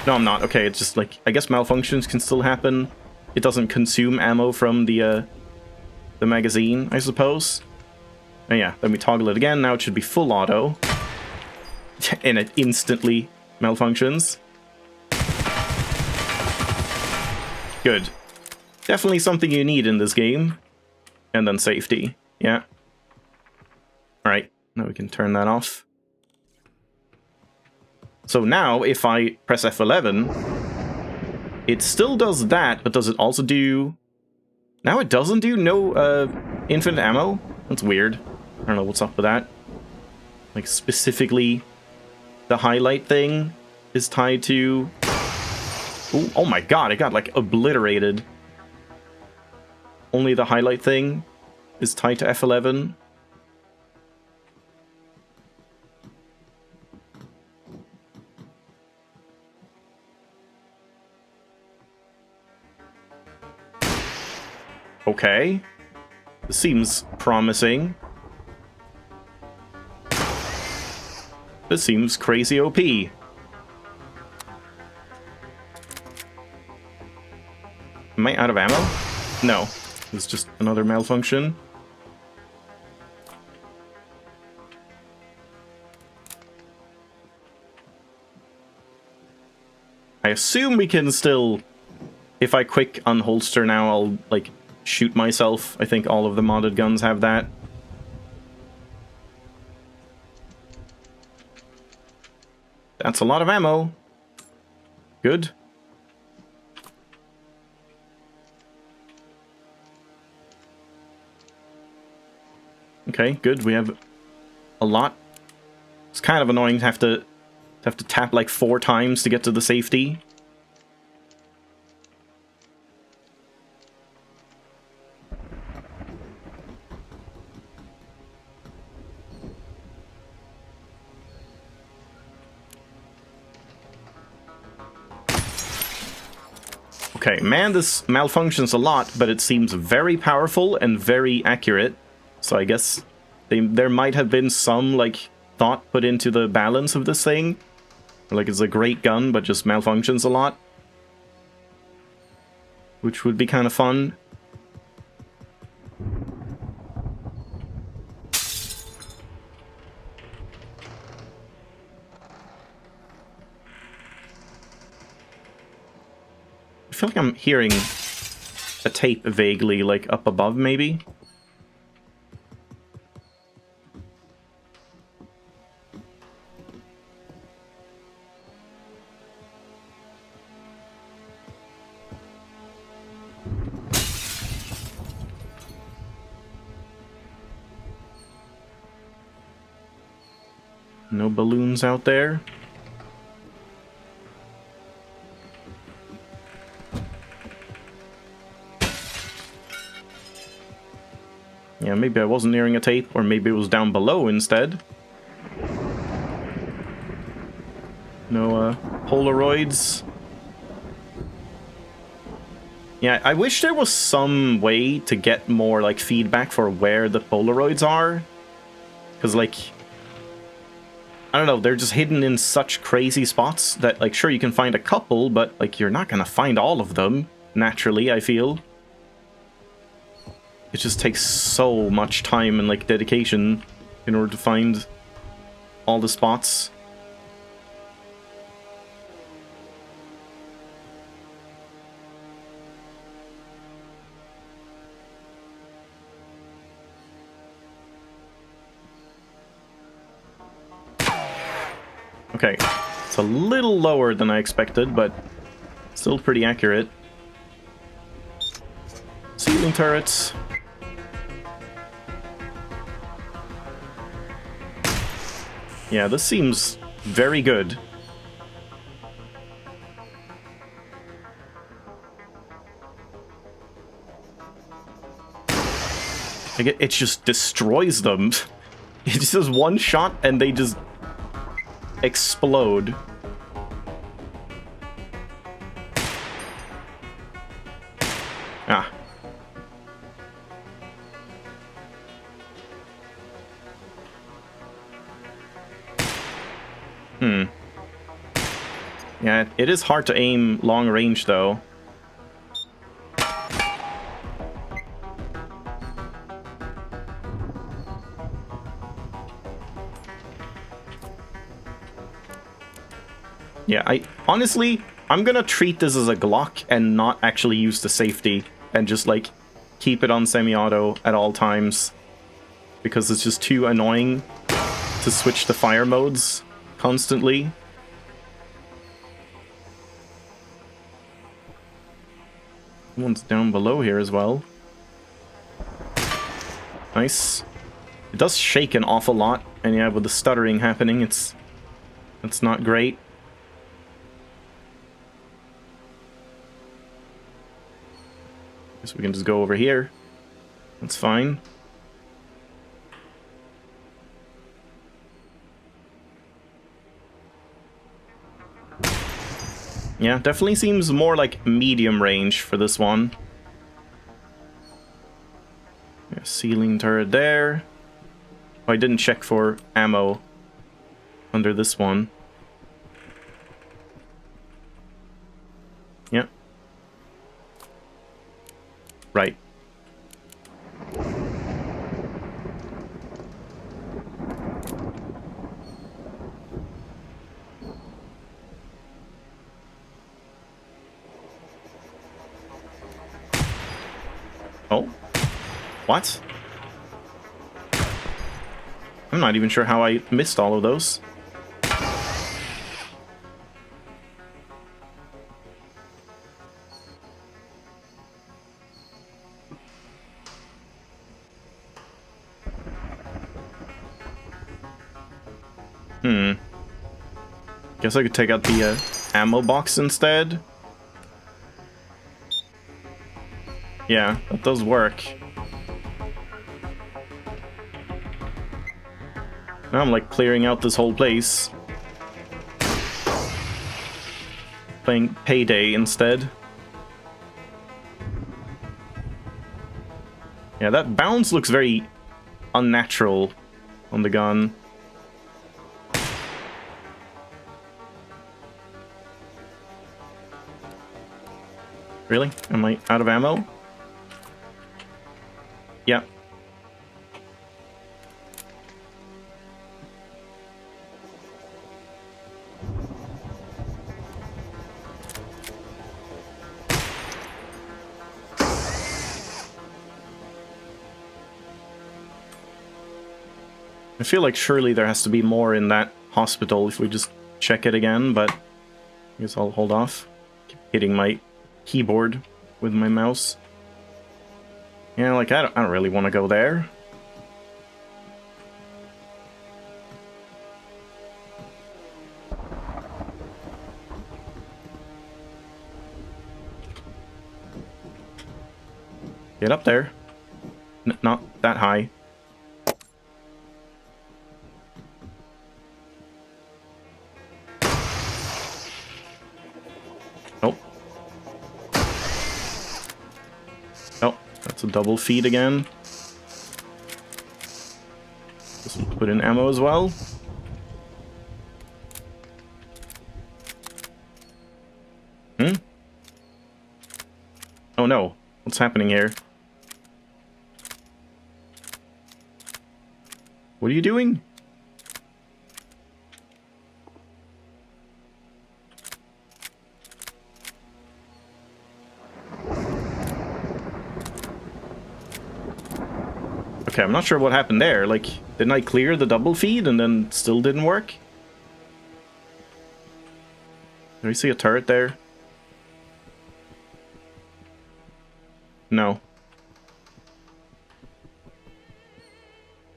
No, I'm not. Okay, it's just like, I guess malfunctions can still happen. It doesn't consume ammo from the magazine, I suppose. And yeah, then we toggle it again. Now it should be full auto. And it instantly malfunctions. Good. Definitely something you need in this game. And then safety. Yeah. Alright, now we can turn that off. So now, if I press F11, it still does that, but does it also do... Now it doesn't do no infinite ammo? That's weird. I don't know what's up with that. Like, specifically, the highlight thing is tied to... Ooh, oh my god, it got, like, obliterated. Only the highlight thing is tied to F11. Okay. This seems promising. This seems crazy OP. Am I out of ammo? No. It's just another malfunction. I assume we can still... If I quick unholster now, I'll, like, shoot myself. I think all of the modded guns have that. That's a lot of ammo. Good. Okay, good. We have a lot It's kind of annoying to have to tap like 4 times to get to the safety. Okay, man, this malfunctions a lot, but it seems very powerful and very accurate. So I guess there might have been some, like, thought put into the balance of this thing. Like, it's a great gun, but just malfunctions a lot. Which would be kind of fun. I feel like I'm hearing a tape vaguely, like, up above, maybe? No balloons out there. Yeah, maybe I wasn't nearing a tape, or maybe it was down below instead. No, Polaroids. Yeah, I wish there was some way to get more, like, feedback for where the Polaroids are. Because, like, I don't know, they're just hidden in such crazy spots that, like, sure, you can find a couple, but, like, you're not gonna find all of them, naturally, I feel. It just takes so much time and, like, dedication in order to find all the spots. Okay, it's a little lower than I expected, but still pretty accurate. Ceiling turrets. Yeah, this seems very good. Like it just destroys them. It just does one shot and they just explode. Ah. Yeah, it is hard to aim long range, though. Yeah, honestly, I'm gonna treat this as a Glock and not actually use the safety and just, like, keep it on semi-auto at all times. Because it's just too annoying to switch the fire modes constantly. One's down below here as well. Nice. It does shake an awful lot, and yeah, with the stuttering happening, it's not great. Guess we can just go over here. That's fine. Yeah, definitely seems more like medium range for this one. Yeah, ceiling turret there. Oh, I didn't check for ammo under this one. Yeah. Right. Oh? What? I'm not even sure how I missed all of those. Guess I could take out the ammo box instead. Yeah, that does work. Now I'm like clearing out this whole place. Playing Payday instead. Yeah, that bounce looks very unnatural on the gun. Really? Am I out of ammo? Yeah. I feel like surely there has to be more in that hospital if we just check it again, but I guess I'll hold off. Keep hitting my keyboard with my mouse. Yeah, like I don't really want to go there. Get up there. Not that high. Oh. Oh, that's a double feed again. Just put in ammo as well. Oh no, what's happening here? What are you doing? Okay, I'm not sure what happened there. Like, didn't I clear the double feed and then still didn't work? Do we see a turret there? No.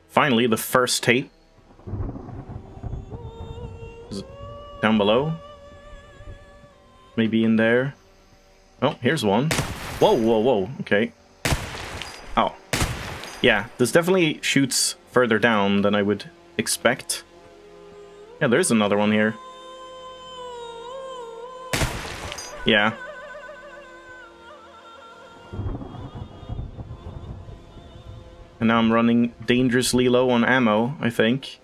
Finally, the first tape. Is it down below? Maybe in there. Oh, here's one. Whoa, whoa, whoa. Okay. Oh. Yeah, this definitely shoots further down than I would expect. Yeah, there's another one here. Yeah. And now I'm running dangerously low on ammo, I think.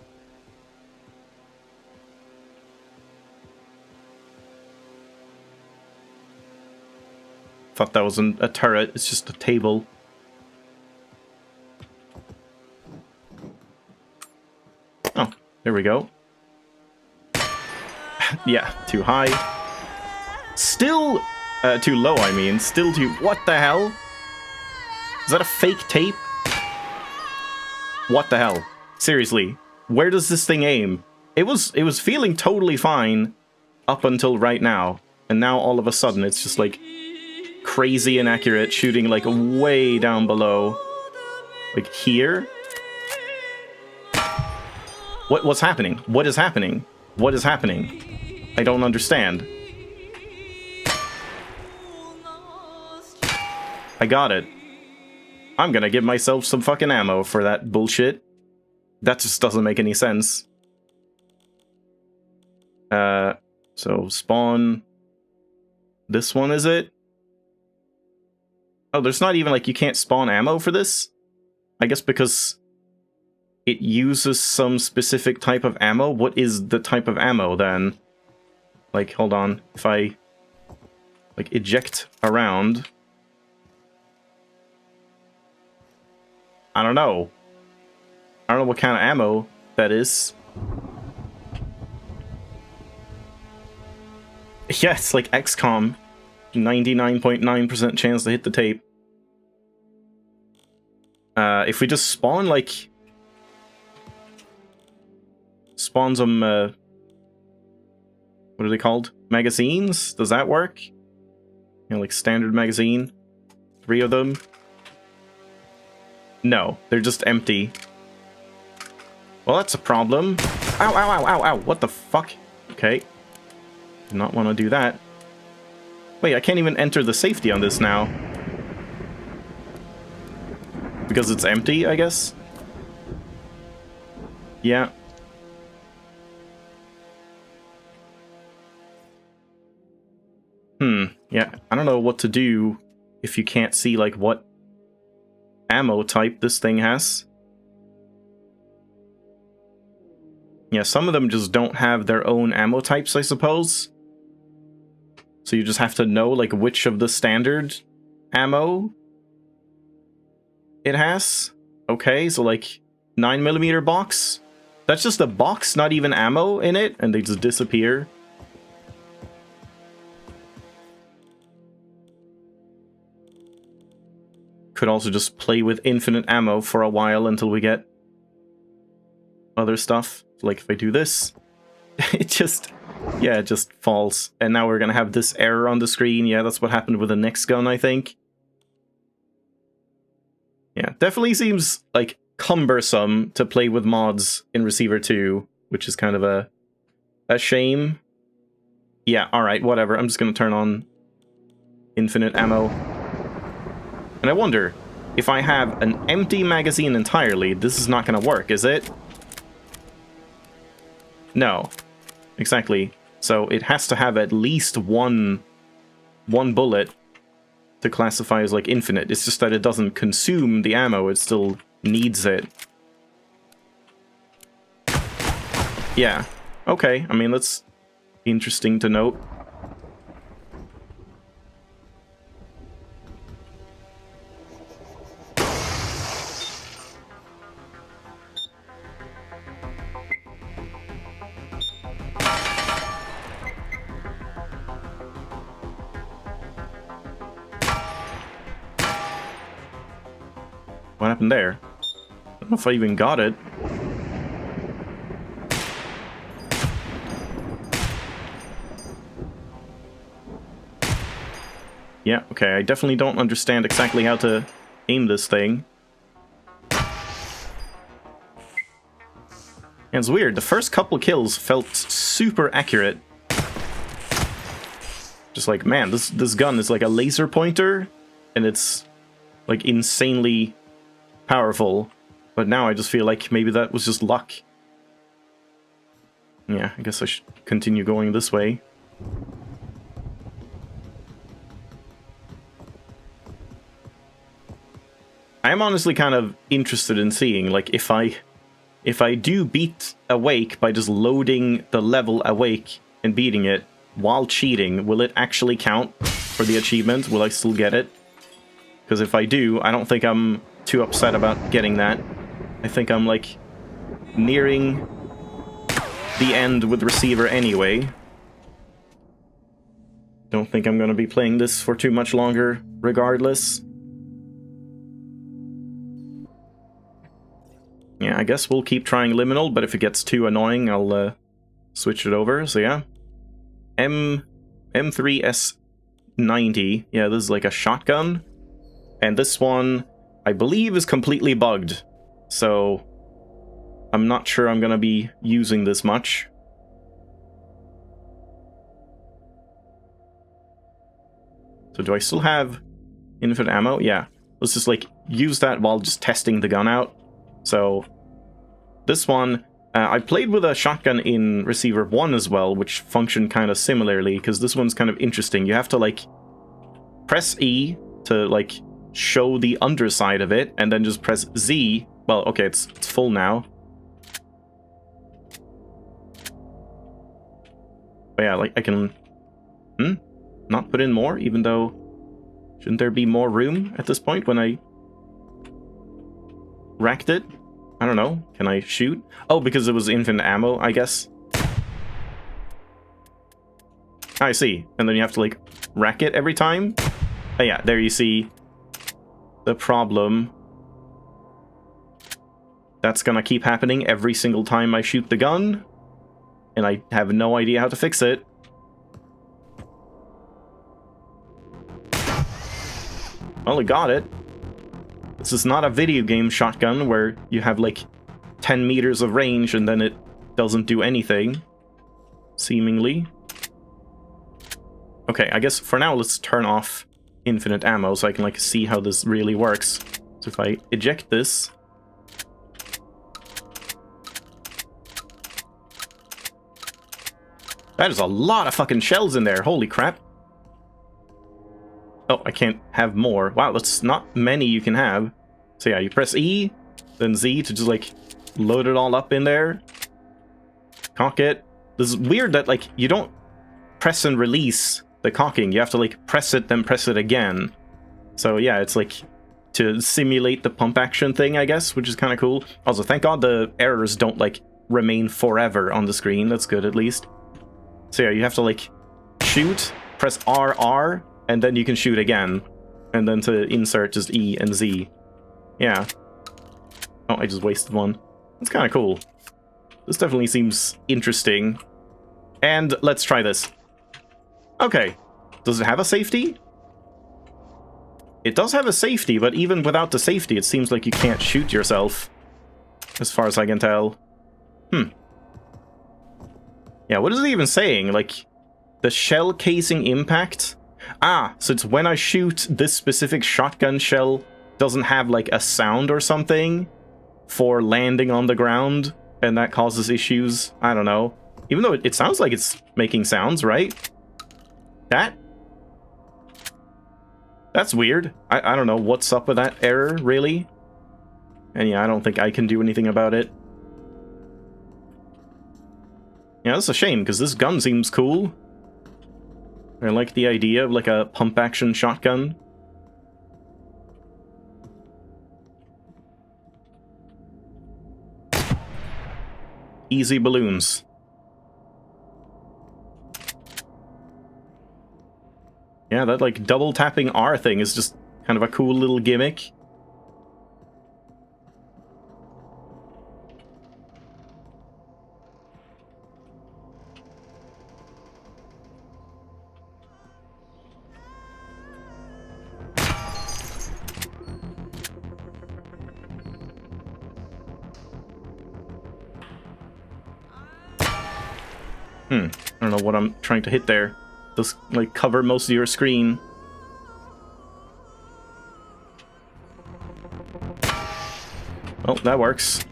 Thought that wasn't a turret, it's just a table. Oh, there we go. Yeah, too high. Still, too low, I mean. Still too... What the hell? Is that a fake tape? What the hell? Seriously, where does this thing aim? It was feeling totally fine up until right now. And now all of a sudden it's just like crazy inaccurate, shooting like way down below. Like here? What's happening? What is happening? What is happening? I don't understand. I got it. I'm gonna give myself some fucking ammo for that bullshit. That just doesn't make any sense. So spawn... This one, is it? Oh, there's not even, like, you can't spawn ammo for this? I guess because it uses some specific type of ammo? What is the type of ammo, then? Like, hold on. If I, like, eject around... I don't know. I don't know what kind of ammo that is. Yeah, it's like XCOM. 99.9% chance to hit the tape. If we just spawn, like... Spawn some, what are they called? Magazines? Does that work? You know, like standard magazine? 3 of them? No, they're just empty. Well, that's a problem. ow, ow, ow, ow, ow. What the fuck? Okay. Did not want to do that. Wait, I can't even enter the safety on this now. Because it's empty, I guess? Yeah. Yeah, I don't know what to do if you can't see, like, what ammo type this thing has. Yeah, some of them just don't have their own ammo types, I suppose. So you just have to know, like, which of the standard ammo it has. Okay, so, like, 9mm box. That's just a box, not even ammo in it, and they just disappear. Could also just play with infinite ammo for a while until we get other stuff. Like if I do this, it just falls. And now we're gonna have this error on the screen. Yeah, that's what happened with the next gun, I think. Yeah, definitely seems like cumbersome to play with mods in Receiver 2, which is kind of a shame. Yeah, alright, whatever. I'm just gonna turn on infinite ammo. And I wonder, if I have an empty magazine entirely, this is not going to work, is it? No. Exactly. So it has to have at least one bullet to classify as, like, infinite. It's just that it doesn't consume the ammo, it still needs it. Yeah. Okay, I mean, that's interesting to note. What happened there? I don't know if I even got it. Yeah, okay, I definitely don't understand exactly how to aim this thing. And it's weird, the first couple kills felt super accurate. Just like, man, this gun is like a laser pointer, and it's like insanely powerful, but now I just feel like maybe that was just luck. Yeah, I guess I should continue going this way. I am honestly kind of interested in seeing, like, if I do beat Awake by just loading the level Awake and beating it while cheating, will it actually count for the achievement? Will I still get it? Because if I do, I don't think I'm too upset about getting that. I think I'm, like, nearing the end with Receiver anyway. Don't think I'm gonna be playing this for too much longer, regardless. Yeah, I guess we'll keep trying Liminal, but if it gets too annoying, I'll switch it over. So yeah. M3S90. Yeah, this is like a shotgun. And this one, I believe, is completely bugged. So I'm not sure I'm gonna be using this much. So do I still have infinite ammo? Yeah. Let's just, like, use that while just testing the gun out. So this one, I played with a shotgun in Receiver 1 as well, which functioned kind of similarly, because this one's kind of interesting. You have to, like, press E to, like, show the underside of it, and then just press Z. Well, okay, it's full now. But yeah, like, I can... not put in more, even though... Shouldn't there be more room at this point when I... racked it? I don't know. Can I shoot? Oh, because it was infinite ammo, I guess. I see. And then you have to, like, rack it every time? Oh yeah, there you see the problem. That's gonna keep happening every single time I shoot the gun. And I have no idea how to fix it. Well, I got it. This is not a video game shotgun where you have, like, 10 meters of range and then it doesn't do anything, seemingly. Okay, I guess for now let's turn off infinite ammo so I can, like, see how this really works. So if I eject this... That is a lot of fucking shells in there, holy crap. Oh, I can't have more. Wow, that's not many you can have. So yeah, you press E, then Z to just, like, load it all up in there. Cock it. This is weird that, like, you don't press and release the cocking. You have to, like, press it, then press it again. So yeah, it's, like, to simulate the pump action thing, I guess, which is kind of cool. Also, thank God the errors don't, like, remain forever on the screen. That's good, at least. So yeah, you have to, like, shoot, press RR, and then you can shoot again. And then to insert, just E and Z. Yeah. Oh, I just wasted one. That's kind of cool. This definitely seems interesting. And let's try this. Okay. Does it have a safety? It does have a safety, but even without the safety, it seems like you can't shoot yourself. As far as I can tell. Yeah, what is it even saying? Like, the shell casing impact? Ah, so it's when I shoot this specific shotgun shell doesn't have, like, a sound or something for landing on the ground, and that causes issues. I don't know. Even though it sounds like it's making sounds, right? That's weird. I don't know what's up with that error, really. And yeah, I don't think I can do anything about it. Yeah, that's a shame, because this gun seems cool. I like the idea of, like, a pump-action shotgun. Easy balloons. Yeah, that, like, double-tapping R thing is just kind of a cool little gimmick. I don't know what I'm trying to hit there. Just, like, cover most of your screen. Oh, that works.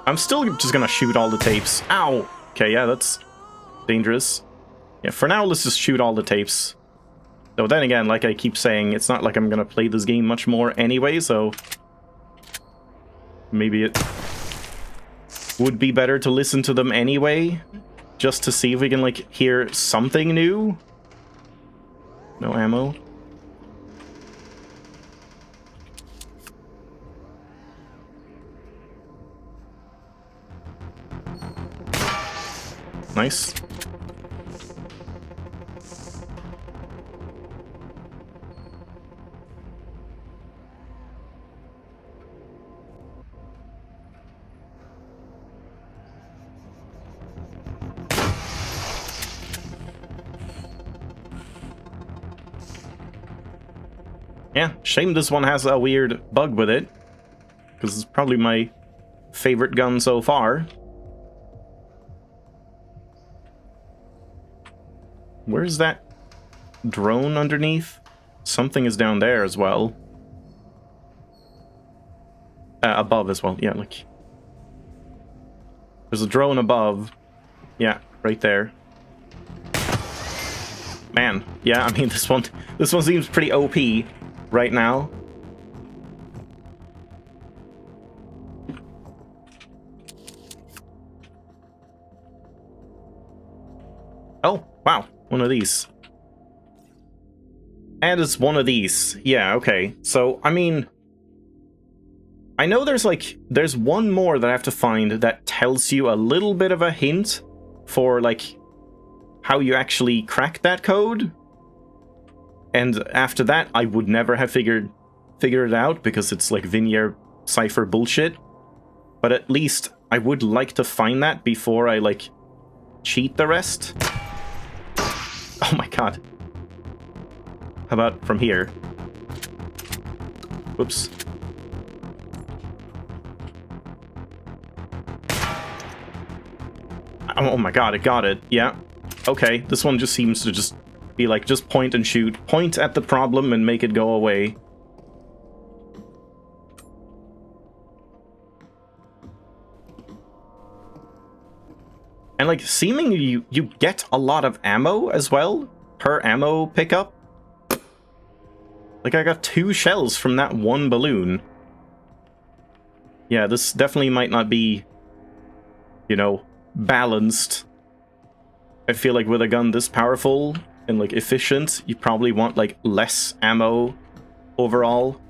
I'm still just gonna shoot all the tapes. Ow! Okay, yeah, that's dangerous. Yeah, for now, let's just shoot all the tapes. Though then again, like I keep saying, it's not like I'm gonna play this game much more anyway, so... Maybe it would be better to listen to them anyway, just to see if we can, like, hear something new. No ammo. Nice. Yeah, shame this one has a weird bug with it, because it's probably my favorite gun so far. Where's that drone underneath? Something is down there as well. Above as well, yeah, like... There's a drone above. Yeah, right there. Man, yeah, I mean, this one seems pretty OP right now. Oh, wow, one of these. And it's one of these. Yeah, okay. So, I mean, I know there's one more that I have to find that tells you a little bit of a hint for, like, how you actually crack that code. And after that, I would never have figured it out, because it's, like, Vignere cipher bullshit. But at least I would like to find that before I, like, cheat the rest. Oh my god. How about from here? Whoops. Oh my god, it got it. Yeah. Okay, this one just seems to just be like, just point and shoot. Point at the problem and make it go away. And like, seemingly you get a lot of ammo as well per ammo pickup. Like, I got 2 shells from that one balloon. Yeah, this definitely might not be, you know, balanced. I feel like with a gun this powerful and like efficient, you probably want like less ammo overall.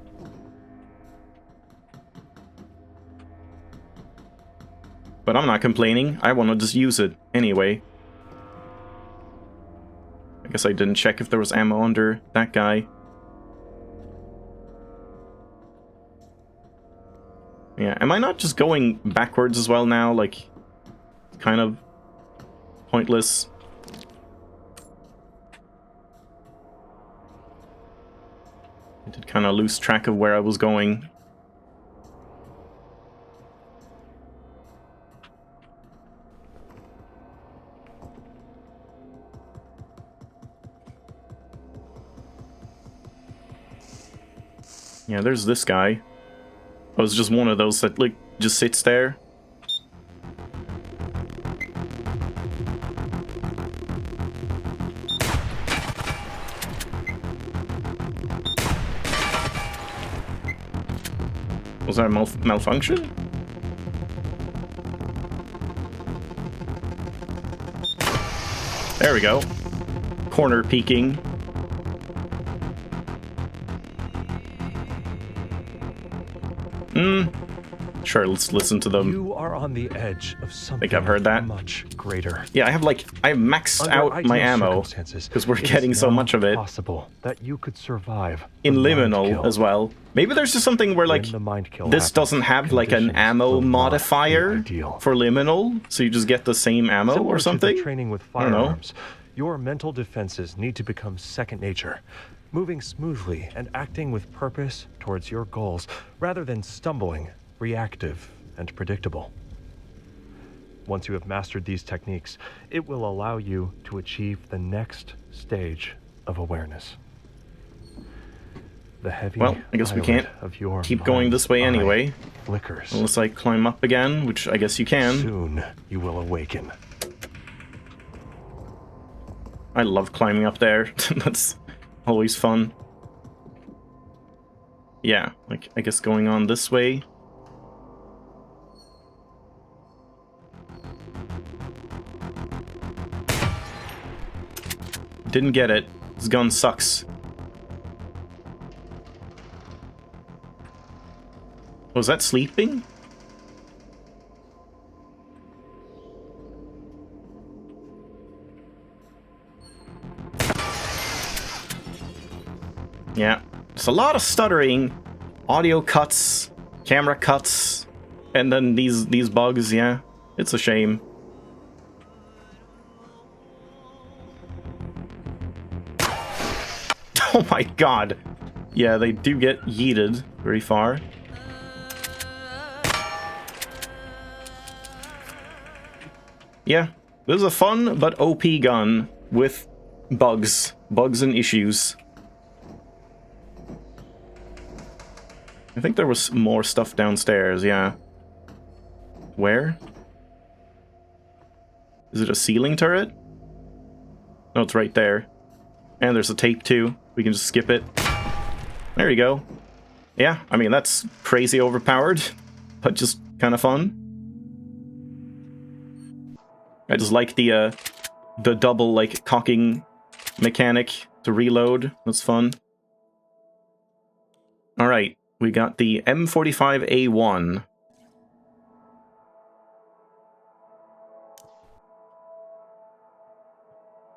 But I'm not complaining. I want to just use it anyway. I guess I didn't check if there was ammo under that guy. Yeah, am I not just going backwards as well now? Like, kind of pointless. I did kind of lose track of where I was going. Yeah, there's this guy. Oh, it's just one of those that, like, just sits there. Was that a malfunction? There we go. Corner peeking. Sure, let's listen to them. You are on the edge of something. I think I've heard that. Much greater. Yeah, I have maxed out my ammo because we're getting so much of it. Possible that you could survive in liminal as well. Maybe there's just something where like this doesn't have like an ammo modifier for liminal, so you just get the same ammo Similar or something. To the training with firearms, your mental defenses need to become second nature, moving smoothly and acting with purpose towards your goals, rather than stumbling, reactive, and predictable. Once you have mastered these techniques, it will allow you to achieve the next stage of awareness. The heavy well, I guess we can't of your keep going this way anyway. Flickers. Unless I climb up again, which I guess you can. Soon you will awaken. I love climbing up there. That's always fun. Yeah, like, I guess going on this way. Didn't get it. This gun sucks. Was that sleeping? Yeah, it's a lot of stuttering, audio cuts, camera cuts, and then these bugs. Yeah, it's a shame. Oh my god. Yeah, they do get yeeted very far. Yeah, this is a fun but OP gun with bugs and issues. I think there was more stuff downstairs, yeah. Where? Is it a ceiling turret? No, it's right there. And there's a tape too. We can just skip it. There you go. Yeah, I mean, that's crazy overpowered, but just kind of fun. I just like the double, like, cocking mechanic to reload. That's fun. Alright, we got the M45A1.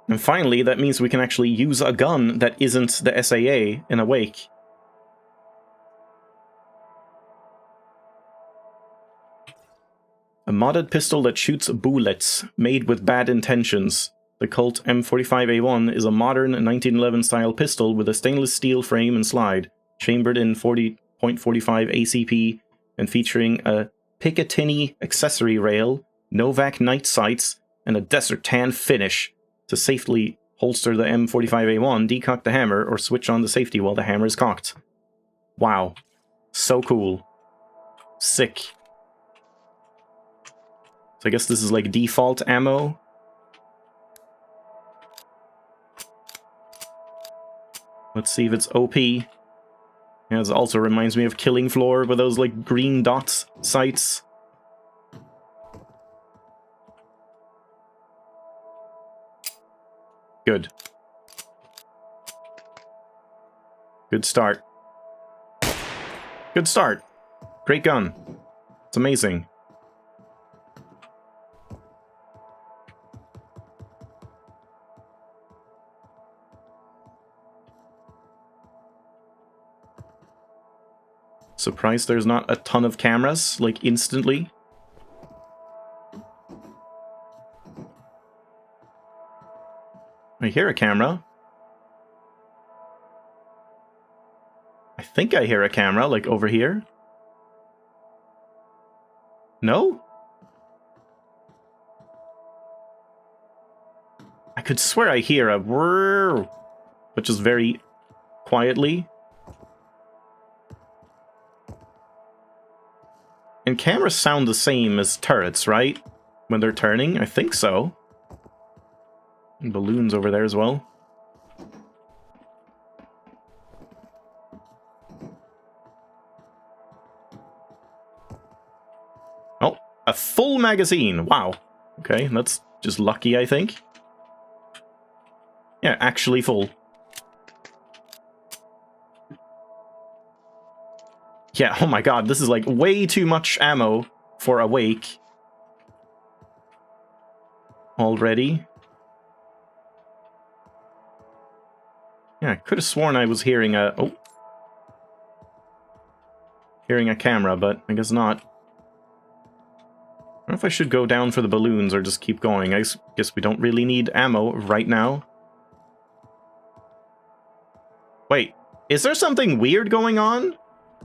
And finally, that means we can actually use a gun that isn't the SAA in Awake. A modded pistol that shoots bullets, made with bad intentions. The Colt M45A1 is a modern 1911 style pistol with a stainless steel frame and slide, chambered in 40.45 ACP and featuring a Picatinny accessory rail, Novak night sights, and a desert tan finish to safely holster the M45A1, decock the hammer, or switch on the safety while the hammer is cocked. Wow. So cool. Sick. So I guess this is like default ammo. Let's see if it's OP. Yeah, this also reminds me of Killing Floor with those like green dots sights. Good. Good start. Good start. Great gun. It's amazing. Surprised there's not a ton of cameras, like, instantly. I hear a camera. I think I hear a camera, like, over here. No? I could swear I hear a whirr, but just very quietly. And cameras sound the same as turrets, right? When they're turning? I think so. And balloons over there as well. Oh, a full magazine. Wow. Okay, that's just lucky, I think. Yeah, actually full. Yeah, oh my god, this is like way too much ammo for Awake. Already. Yeah, I could have sworn I was hearing a... Oh. Hearing a camera, but I guess not. I don't know if I should go down for the balloons or just keep going. I guess we don't really need ammo right now. Wait, is there something weird going on?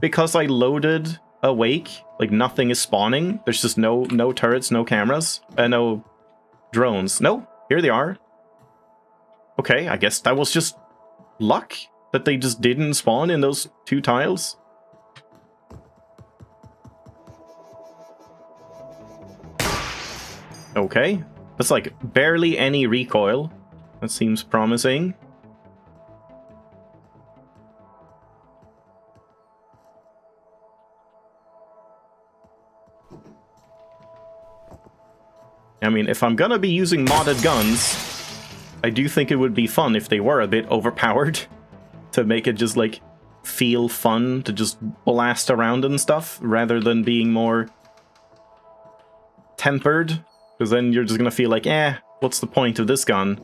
Because I loaded Awake, like nothing is spawning. There's just no turrets, no cameras, no drones. No, here they are. Okay, I guess that was just luck that they just didn't spawn in those two tiles. Okay, that's like barely any recoil. That seems promising. I mean, if I'm gonna be using modded guns, I do think it would be fun if they were a bit overpowered to make it just, like, feel fun to just blast around and stuff, rather than being more tempered, because then you're just gonna feel like, eh, what's the point of this gun?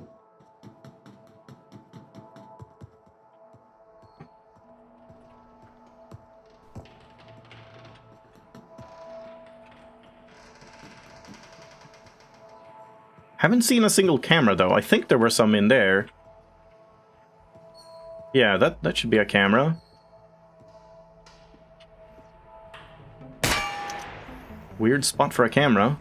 Haven't seen a single camera, though. I think there were some in there. Yeah, that should be a camera. Weird spot for a camera.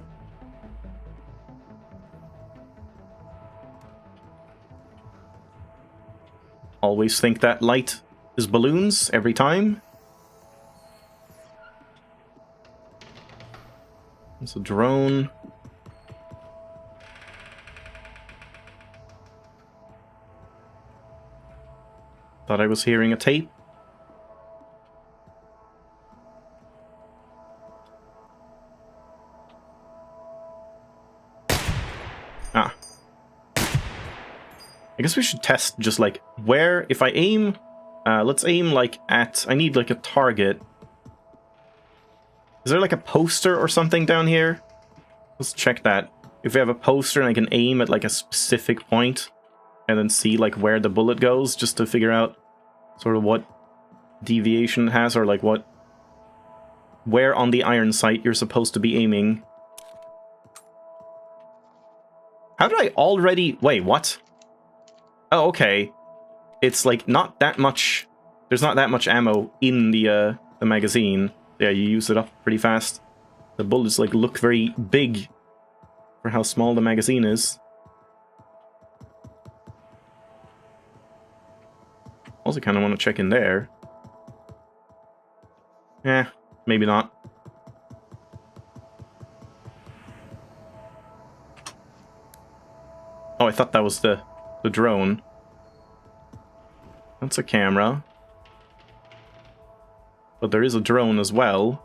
Always think that light is balloons every time. It's a drone. Thought I was hearing a tape. Ah. I guess we should test just like where, if I aim, let's aim like at, I need like a target. Is there like a poster or something down here? Let's check that. If we have a poster and I can aim at like a specific point and then see like where the bullet goes, just to figure out sort of what deviation it has, or like where on the iron sight you're supposed to be aiming. How did I already... Wait, what? Oh, okay. It's like not that much... There's not that much ammo in the magazine. Yeah, you use it up pretty fast. The bullets like look very big for how small the magazine is. Also kind of want to check in there. Eh, maybe not. Oh, I thought that was the drone. That's a camera. But there is a drone as well.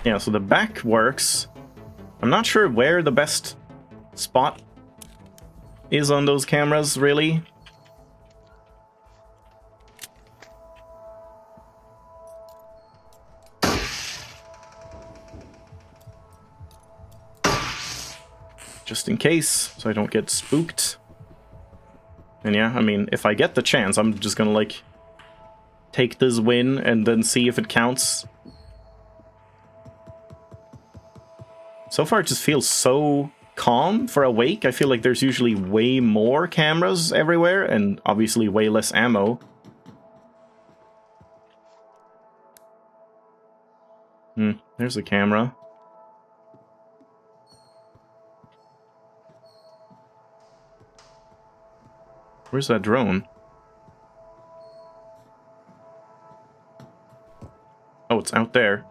Yeah, so the back works. I'm not sure where the best spot is on those cameras, really. Just in case, so I don't get spooked. And yeah, I mean, if I get the chance, I'm just gonna, like, take this win and then see if it counts. So far, it just feels so calm for a wake. I feel like there's usually way more cameras everywhere, and obviously way less ammo. There's a camera. Where's that drone? Oh, it's out there.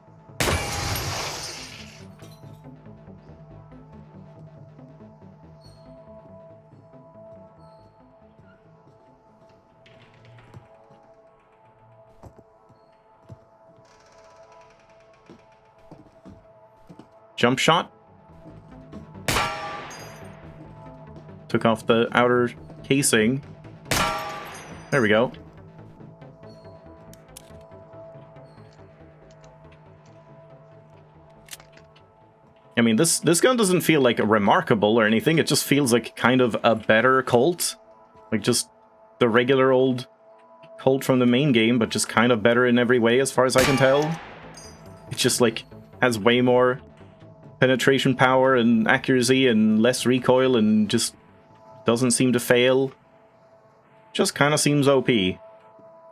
Jump shot. Took off the outer casing. There we go. I mean, this gun doesn't feel like remarkable or anything. It just feels like kind of a better Colt. Like just the regular old Colt from the main game, but just kind of better in every way as far as I can tell. It just like has way more penetration power and accuracy and less recoil and just doesn't seem to fail. Just kind of seems OP.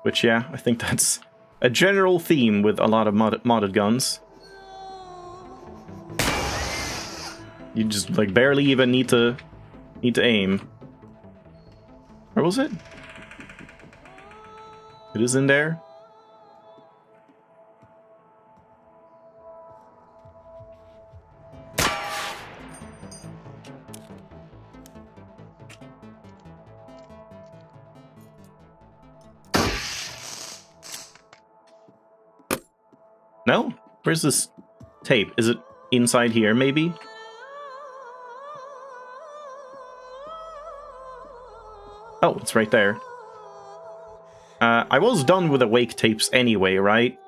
Which, yeah, I think that's a general theme with a lot of modded guns. You just, like, barely even need to aim. Where was it? It is in there? No? Where's this tape? Is it inside here, maybe? Oh, it's right there. I was done with Awake tapes anyway, right?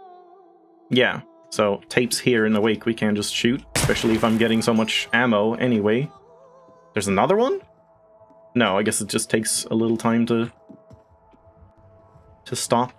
Yeah, so tapes here in Awake we can just shoot, especially if I'm getting so much ammo anyway. There's another one? No, I guess it just takes a little time to stop.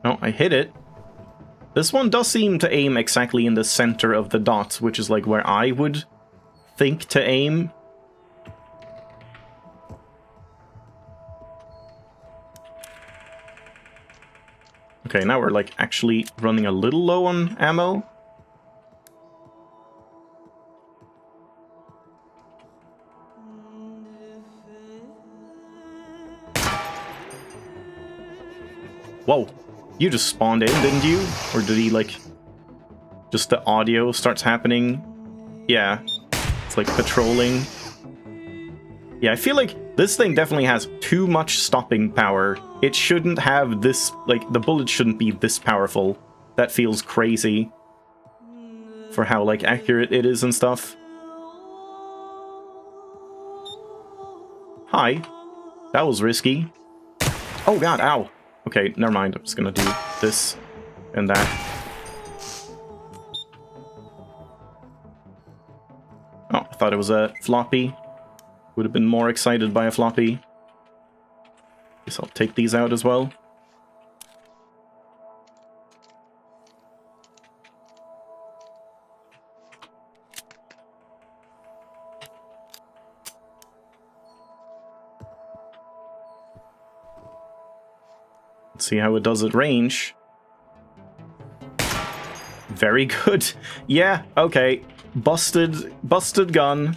Oh, I hit it. This one does seem to aim exactly in the center of the dots, which is like where I would think to aim. Okay, now we're like actually running a little low on ammo. Whoa. You just spawned in, didn't you? Or did he, like... Just the audio starts happening? Yeah. It's like patrolling. Yeah, I feel like this thing definitely has too much stopping power. It shouldn't have this, like, the bullet shouldn't be this powerful. That feels crazy for how, like, accurate it is and stuff. Hi. That was risky. Oh god, ow. Okay, never mind. I'm just gonna do this and that. Oh, I thought it was a floppy. Would have been more excited by a floppy. Guess I'll take these out as well. Let's see how it does at range. Very good. Yeah, okay. Busted gun.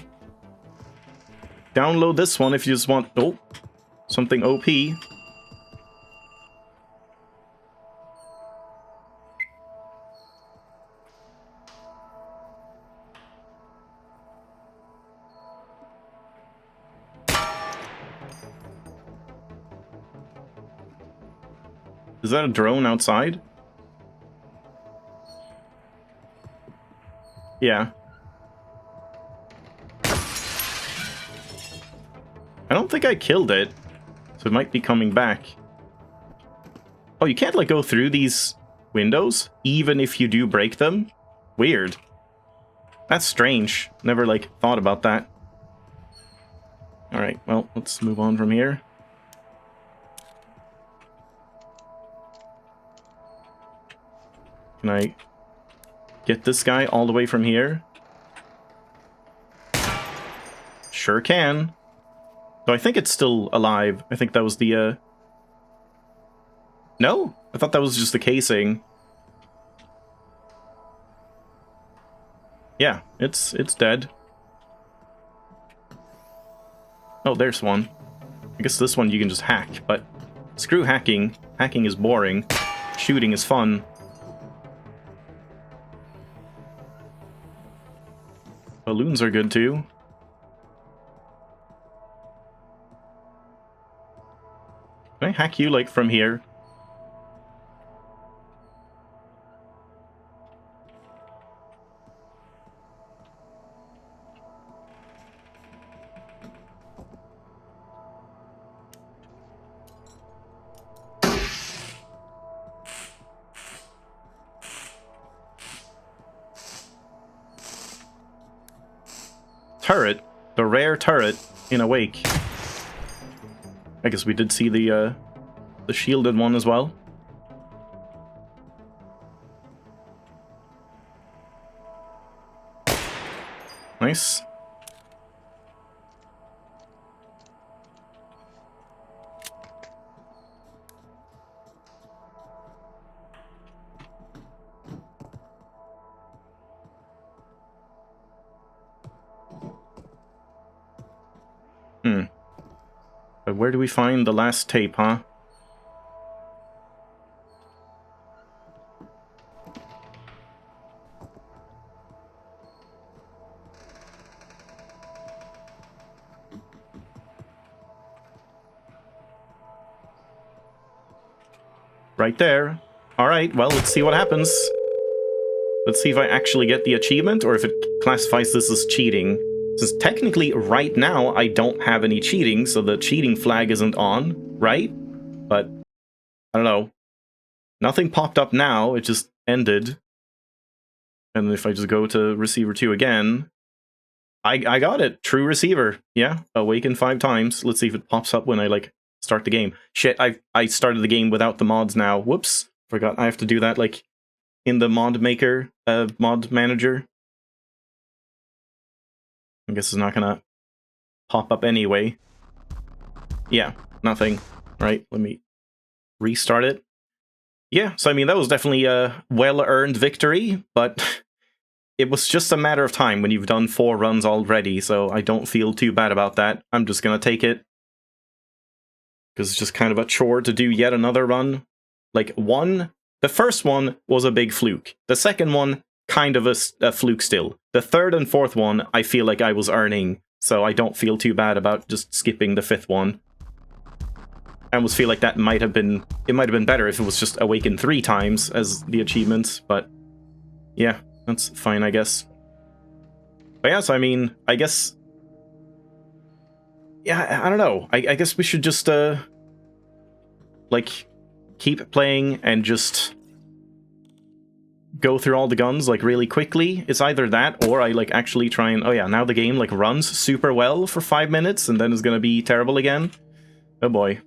Download this one if you just want... Oh, something OP. Is that a drone outside? Yeah. I don't think I killed it, so it might be coming back. Oh, you can't, like, go through these windows, even if you do break them? Weird. That's strange. Never, like, thought about that. Alright, well, let's move on from here. Can I get this guy all the way from here? Sure can. So I think it's still alive. I think that was the, No? I thought that was just the casing. Yeah, it's dead. Oh, there's one. I guess this one you can just hack, but screw hacking. Hacking is boring. Shooting is fun. Balloons are good too. Can I hack you, like, from here? Turret? The rare turret in Awake. I guess we did see the shielded one as well. Nice. But where do we find the last tape, huh? Right there. Alright, well, let's see what happens. Let's see if I actually get the achievement, or if it classifies this as cheating. Since technically, right now, I don't have any cheating, so the cheating flag isn't on, right? But, I don't know. Nothing popped up now, it just ended. And if I just go to receiver 2 again... I got it! True receiver. Yeah, awaken 5 times. Let's see if it pops up when I, like, start the game. Shit, I started the game without the mods now. Whoops. Forgot I have to do that, like, in the mod maker, mod manager. I guess it's not gonna pop up anyway. Yeah, nothing. Right, let me restart it. Yeah, so I mean, that was definitely a well-earned victory, but it was just a matter of time when you've done 4 runs already, so I don't feel too bad about that. I'm just gonna take it. Because it's just kind of a chore to do yet another run. Like, the first one was a big fluke. The second one, kind of a fluke still. The third and fourth one, I feel like I was earning so I don't feel too bad about just skipping the 5th one. I almost feel like that might have been better if it was just awaken 3 times as the achievement, but yeah, that's fine, I guess. But yeah, so I mean, I guess, yeah, I don't know. I guess we should just like keep playing and just go through all the guns like really quickly. It's either that or I like actually try and, oh yeah, now the game like runs super well for 5 minutes and then it's gonna be terrible again. Oh boy.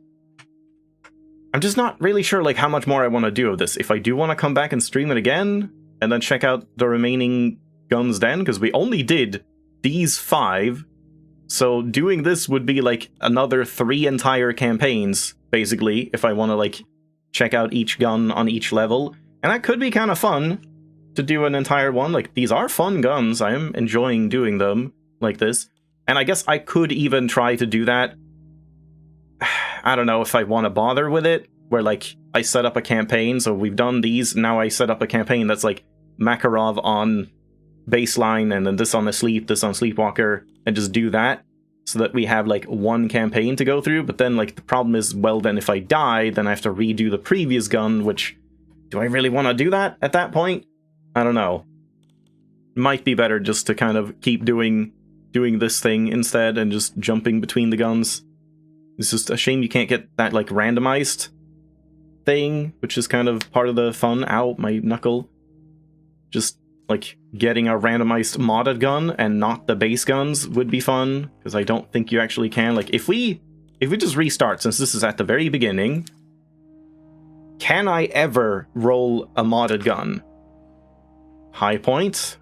I'm just not really sure like how much more I want to do of this. If I do want to come back and stream it again and then check out the remaining guns then, because we only did these 5. So doing this would be like another 3 entire campaigns, basically, if I want to like check out each gun on each level. And that could be kind of fun to do an entire one. Like, these are fun guns. I am enjoying doing them like this. And I guess I could even try to do that. I don't know if I want to bother with it, where like I set up a campaign, so we've done these, now I set up a campaign that's like Makarov on baseline, and then this on Asleep, this on Sleepwalker, and just do that, so that we have like one campaign to go through. But then like the problem is, well then if I die, then I have to redo the previous gun, which, do I really want to do that at that point? I don't know. Might be better just to kind of keep doing this thing instead, and just jumping between the guns. It's just a shame you can't get that, like, randomized thing, which is kind of part of the fun. Ow, my knuckle. Just, like, getting a randomized modded gun and not the base guns would be fun, because I don't think you actually can. Like, if we just restart, since this is at the very beginning, can I ever roll a modded gun? High point.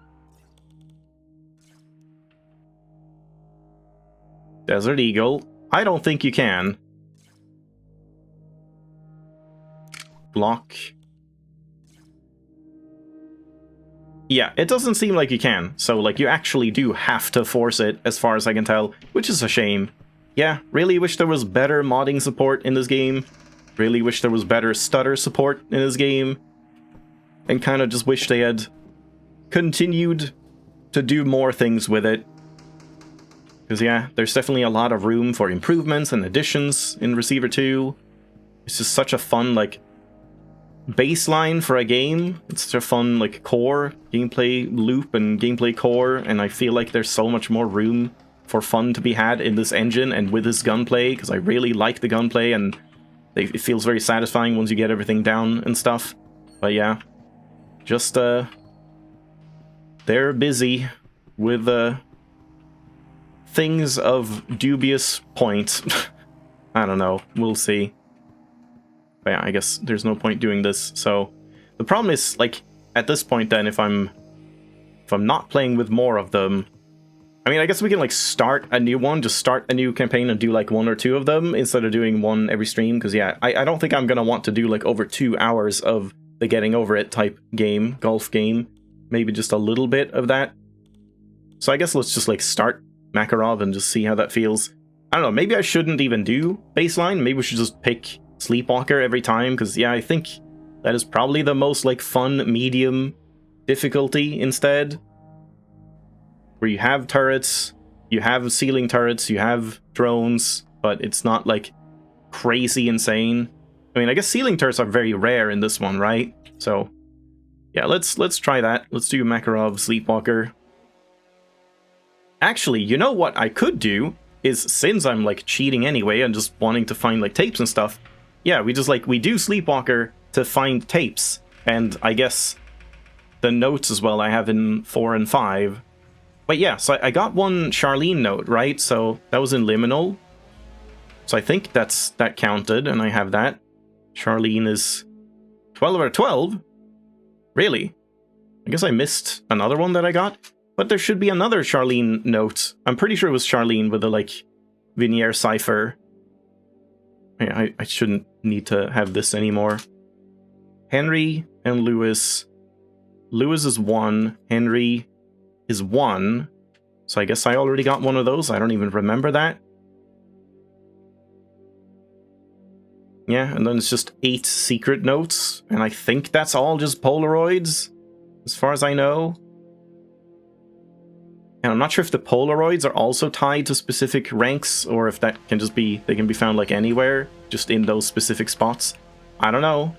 Desert Eagle. I don't think you can. Block. Yeah, it doesn't seem like you can. So, like, you actually do have to force it, as far as I can tell, which is a shame. Yeah, really wish there was better modding support in this game. Really wish there was better stutter support in this game. And kind of just wish they had continued to do more things with it. Because, yeah, there's definitely a lot of room for improvements and additions in Receiver 2. It's just such a fun, like, baseline for a game. It's such a fun, like, core, gameplay loop and gameplay core, and I feel like there's so much more room for fun to be had in this engine and with this gunplay, because I really like the gunplay, and it feels very satisfying once you get everything down and stuff. But, yeah, just, they're busy with, things of dubious point. I don't know. We'll see. But yeah, I guess there's no point doing this. So the problem is, like, at this point then, if I'm not playing with more of them, I mean, I guess we can, like, start a new one, just start a new campaign and do, like, 1 or 2 of them instead of doing one every stream. Because, yeah, I don't think I'm going to want to do, like, over 2 hours of the getting over it type game, golf game. Maybe just a little bit of that. So I guess let's just, like, start Makarov and just see how that feels. I don't know, maybe I shouldn't even do baseline. Maybe we should just pick Sleepwalker every time, because, yeah, I think that is probably the most, like, fun medium difficulty instead. Where you have turrets, you have ceiling turrets, you have drones, but it's not, like, crazy insane. I mean, I guess ceiling turrets are very rare in this one, right? So, yeah, let's try that. Let's do Makarov Sleepwalker. Actually, you know what I could do is, since I'm, like, cheating anyway and just wanting to find, like, tapes and stuff, yeah, we just, like, we do Sleepwalker to find tapes, and I guess the notes as well I have in 4 and 5. But yeah, so I got one Charlene note, right? So that was in Liminal. So I think that counted, and I have that. Charlene is 12 out of 12? Really? I guess I missed another one that I got. But there should be another Charlene note. I'm pretty sure it was Charlene with the, like, Vinier cipher. Yeah, I shouldn't need to have this anymore. Henry and Lewis. Lewis is 1. Henry is 1. So I guess I already got one of those. I don't even remember that. Yeah, and then it's just 8 secret notes. And I think that's all just Polaroids, as far as I know. And I'm not sure if the Polaroids are also tied to specific ranks, or if that can just be, they can be found like anywhere, just in those specific spots. I don't know.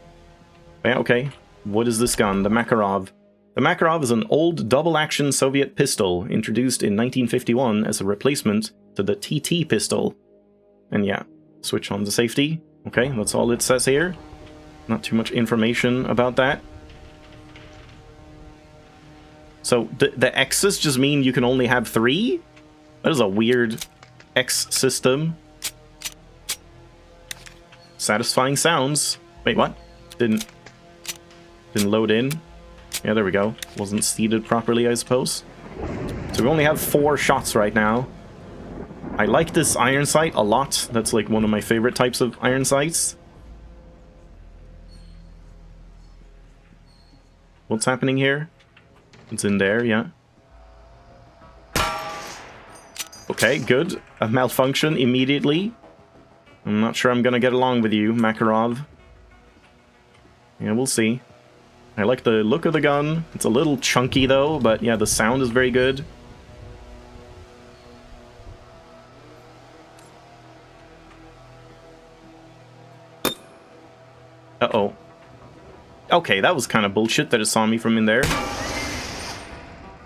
Yeah, okay. What is this gun? The Makarov. The Makarov is an old double-action Soviet pistol introduced in 1951 as a replacement to the TT pistol. And yeah, switch on to safety. Okay, that's all it says here. Not too much information about that. So the X's just mean you can only have 3? That is a weird X system. Satisfying sounds. Wait, what? Didn't load in. Yeah, there we go. Wasn't seated properly, I suppose. So we only have 4 shots right now. I like this iron sight a lot. That's like one of my favorite types of iron sights. What's happening here? It's in there, yeah. Okay, good. A malfunction immediately. I'm not sure I'm gonna get along with you, Makarov. Yeah, we'll see. I like the look of the gun. It's a little chunky though, but yeah, the sound is very good. Uh-oh. Okay, that was kind of bullshit that it saw me from in there.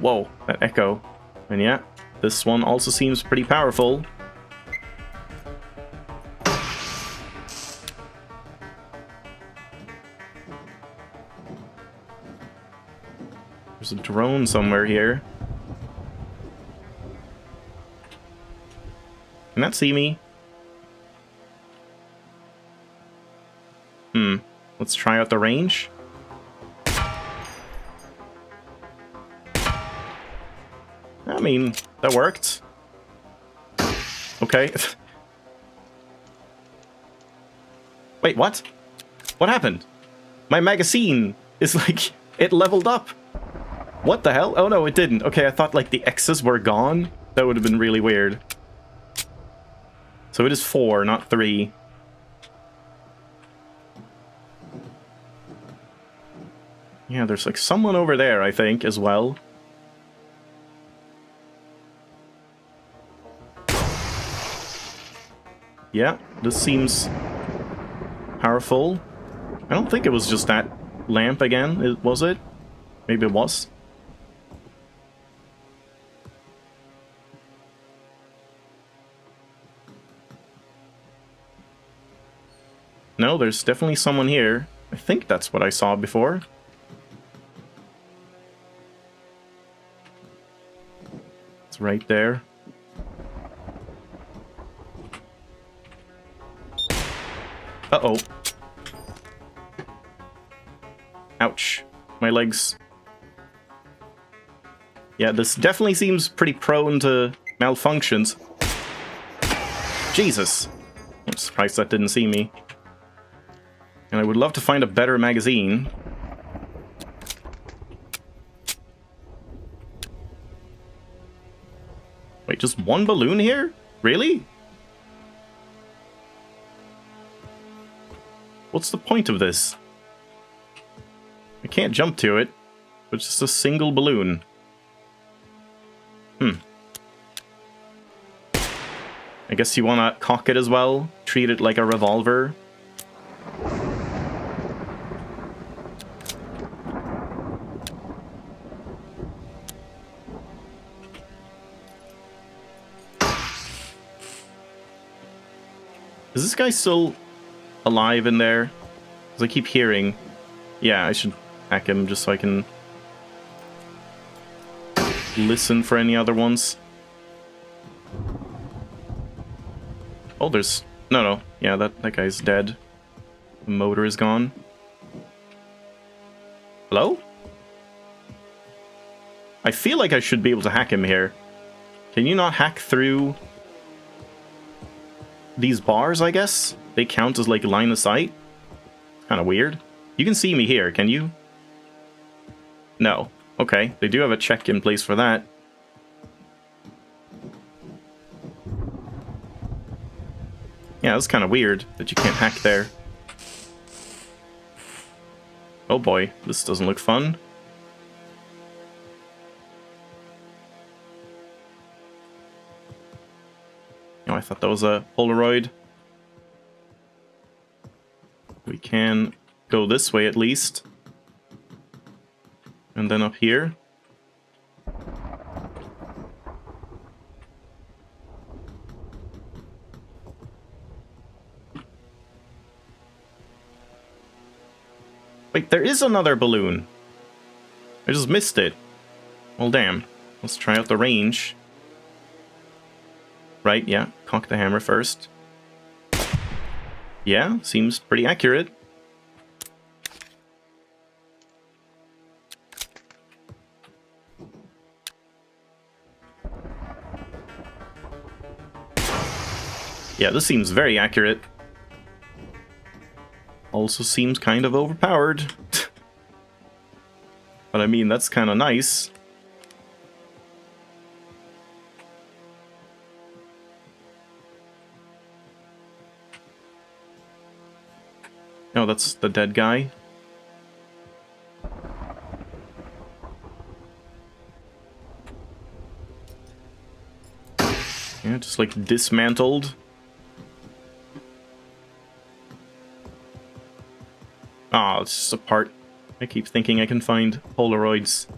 Whoa, that echo. And yeah, this one also seems pretty powerful. There's a drone somewhere here. Can that see me? Let's try out the range. I mean, that worked. Okay. Wait, what? What happened? My magazine is like, it leveled up. What the hell? Oh no, it didn't. Okay, I thought like the X's were gone. That would have been really weird. So it is 4, not 3. Yeah, there's like someone over there, I think, as well. Yeah, this seems powerful. I don't think it was just that lamp again, was it? Maybe it was. No, there's definitely someone here. I think that's what I saw before. It's right there. Uh-oh. Ouch. My legs. Yeah, this definitely seems pretty prone to malfunctions. Jesus. I'm surprised that didn't see me. And I would love to find a better magazine. Wait, just one balloon here? Really? What's the point of this? I can't jump to it. It's just a single balloon. I guess you want to cock it as well? Treat it like a revolver? Is this guy still alive in there? Because I keep hearing... Yeah, I should hack him just so I can listen for any other ones. Oh, there's... No. Yeah, that guy's dead. The motor is gone. Hello? I feel like I should be able to hack him here. Can you not hack through these bars, I guess? They count as, like, line of sight? Kind of weird. You can see me here, can you? No. Okay, they do have a check in place for that. Yeah, that's kind of weird that you can't hack there. Oh boy, this doesn't look fun. Oh, I thought that was a Polaroid. We can go this way at least. And then up here. Wait, there is another balloon. I just missed it. Well, damn. Let's try out the range. Right, yeah. Cock the hammer first. Yeah, seems pretty accurate. Yeah, this seems very accurate. Also seems kind of overpowered. But I mean, that's kind of nice. Oh, that's the dead guy. Yeah, just like dismantled. Oh, it's just a part. I keep thinking I can find Polaroids.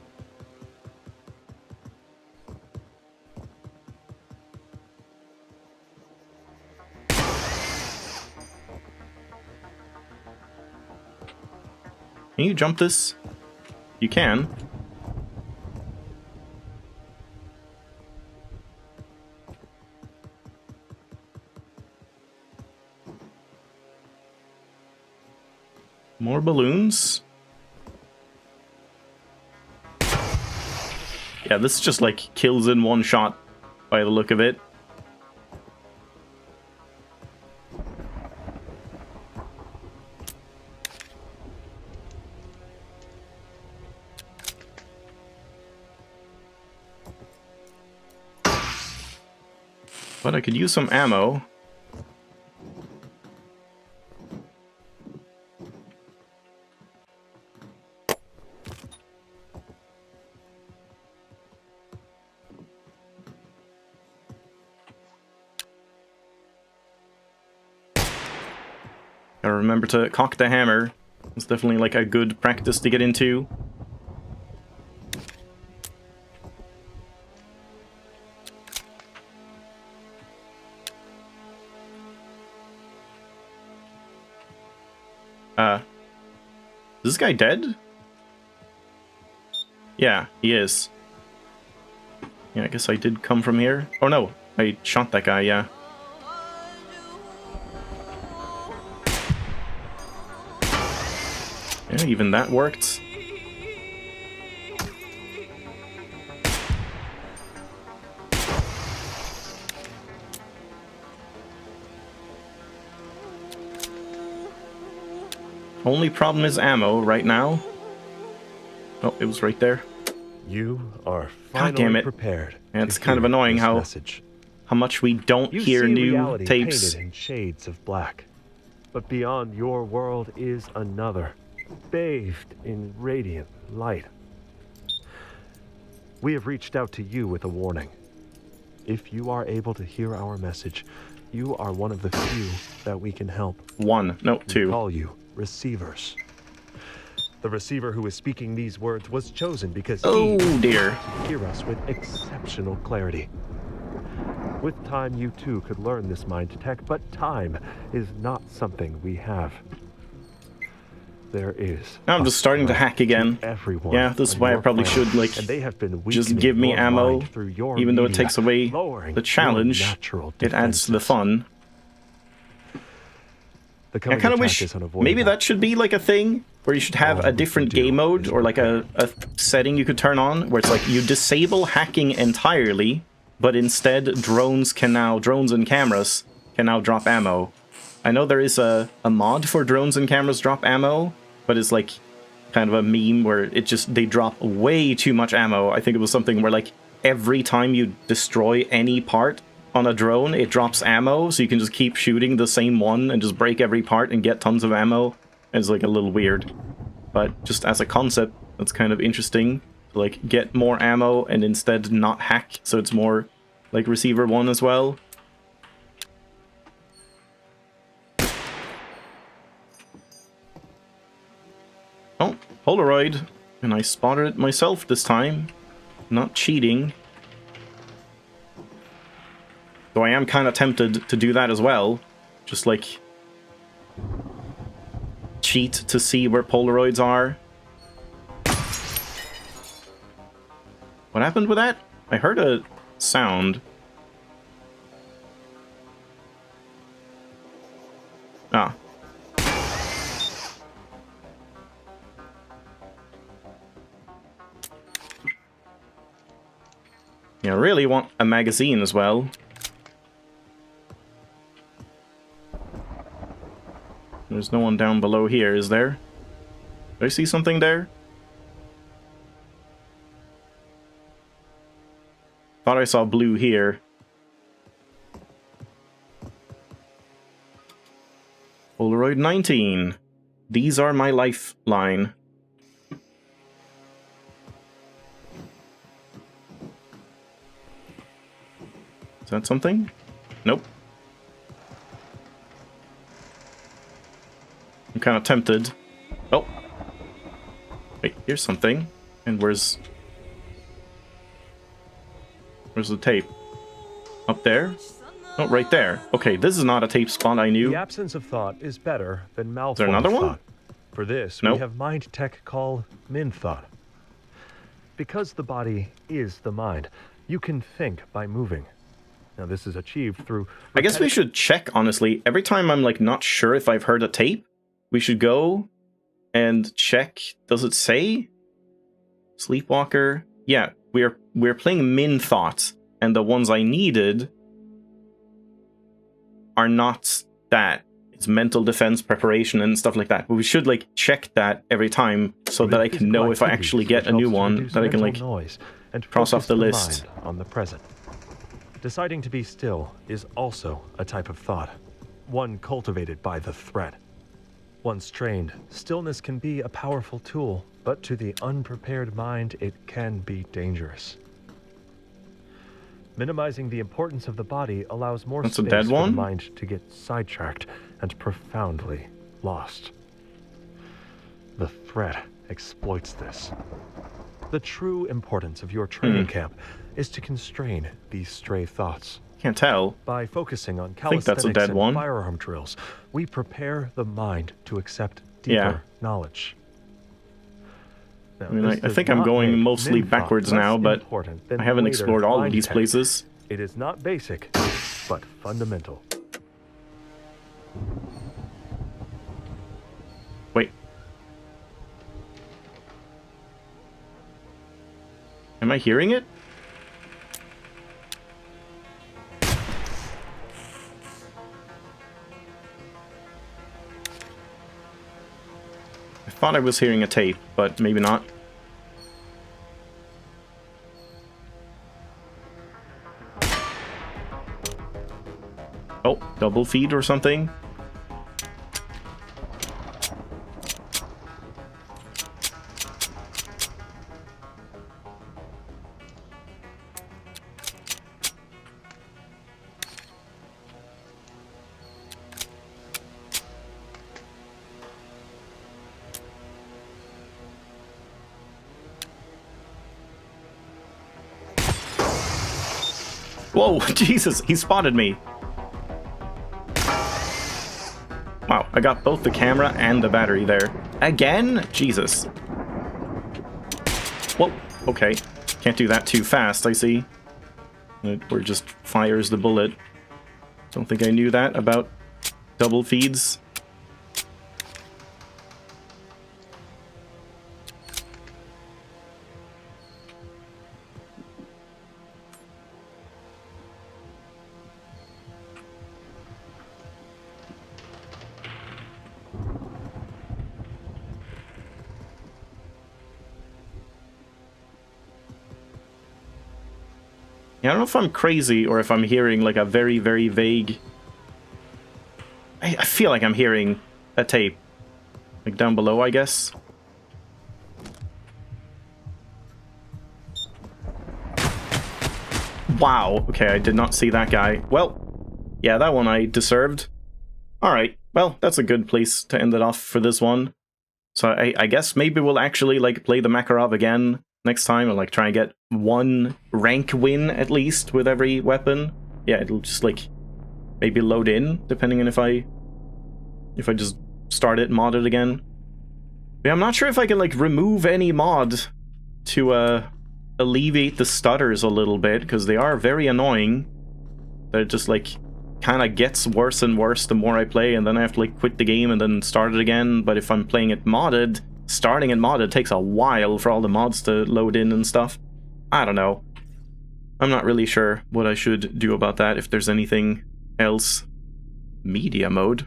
Can you jump this? You can. More balloons? Yeah, this just like kills in one shot by the look of it. But I could use some ammo. Gotta remember to cock the hammer. It's definitely like a good practice to get into. Is this guy dead? Yeah, he is. Yeah, I guess I did come from here. Oh no, I shot that guy, yeah. Yeah, even that worked. Only problem is ammo right now. Oh, it was right there. You are God damn finally it. prepared. And it's to kind of hear annoying this how message. much we don't You hear see new reality tapes. painted in shades of black, but beyond your world is another, bathed in radiant light. We have reached out to you with a warning. If you are able to hear our message, you are one of the few that we can help. One, no, We two. call you receivers. The receiver who is speaking these words was chosen because Oh he dear. could hear us with exceptional clarity. With time, you too could learn this mind tech, but time is not something we have. There is. I'm a just starting to threat hack again. everyone Yeah, this is on why I your probably planet, should, like, and they have been just weakening give me your ammo, mind through your even though it media, takes away lowering the your challenge. natural It adds to the defenses. fun. The I coming kind of attack wish is unavoidable. maybe that should be like a thing where you should have All a we different can do game mode is or like a setting you could turn on where it's like you disable hacking entirely, but instead drones and cameras can now drop ammo. I know there is a mod for drones and cameras drop ammo, but it's like kind of a meme where they drop way too much ammo. I think it was something where like every time you destroy any part on a drone, it drops ammo, so you can just keep shooting the same one and just break every part and get tons of ammo. It's like a little weird. But just as a concept, that's kind of interesting. To like get more ammo and instead not hack, so it's more like receiver 1 as well. Polaroid, and I spotted it myself this time. Not cheating. Though I am kind of tempted to do that as well. Just like cheat to see where Polaroids are. What happened with that? I heard a sound. Ah. Yeah, I really want a magazine as well. There's no one down below here, is there? Do I see something there? Thought I saw blue here. Polaroid 19. These are my lifeline. Is that something? Nope. I'm kind of tempted. Oh. Wait, here's something. And where's the tape? Up there? Oh, right there. Okay, this is not a tape spot I knew. The absence of thought is better than malformed Is there another one? thought. For this, Nope. we have mind tech called min thought. Because the body is the mind, you can think by moving. Now, this is achieved through... I guess we should check, honestly. Every time I'm, like, not sure if I've heard a tape, we should go and check. Does it say? Sleepwalker? Yeah, we're playing min thought, and the ones I needed are not that. It's mental defense preparation and stuff like that. But we should, like, check that every time so that I can know if I actually get a new one that I can, like, noise and cross off the focus list. mind on the present. Deciding to be still is also a type of thought, one cultivated by the threat. Once trained, stillness can be a powerful tool, but to the unprepared mind, it can be dangerous. Minimizing the importance of the body allows more That's a space dead for one? the mind to get sidetracked and profoundly lost. The threat exploits this. The true importance of your training camp is to constrain these stray thoughts. Can't tell. By focusing on think that's a calisthenics dead and one. firearm drills, we prepare the mind to accept deeper knowledge. Now, I mean, this I does think I'm not going make mostly min thought backwards less now, but important than I haven't later explored all of mind these tech. places. It is not basic, but fundamental. Wait. Am I hearing it? I thought I was hearing a tape, but maybe not. Oh, double feed or something? Whoa, Jesus, he spotted me. Wow, I got both the camera and the battery there. Again? Jesus. Whoa, okay. Can't do that too fast, I see. Or just fires the bullet. Don't think I knew that about double feeds. Yeah, I don't know if I'm crazy or if I'm hearing like a very, very vague... I feel like I'm hearing a tape. Like down below, I guess. Wow. Okay, I did not see that guy. Well, yeah, that one I deserved. Alright, well, that's a good place to end it off for this one. So I guess maybe we'll actually like play the Makarov again next time, and like try and get one rank win at least with every weapon. Yeah, it'll just like maybe load in depending on if I just start it modded again. Yeah, I'm not sure if I can like remove any mod to alleviate the stutters a little bit, because they are very annoying. That it just like kind of gets worse and worse the more I play, and then I have to like quit the game and then start it again. But if I'm playing it modded, starting it modded takes a while for all the mods to load in and stuff. I don't know. I'm not really sure what I should do about that, if there's anything else. Media mode?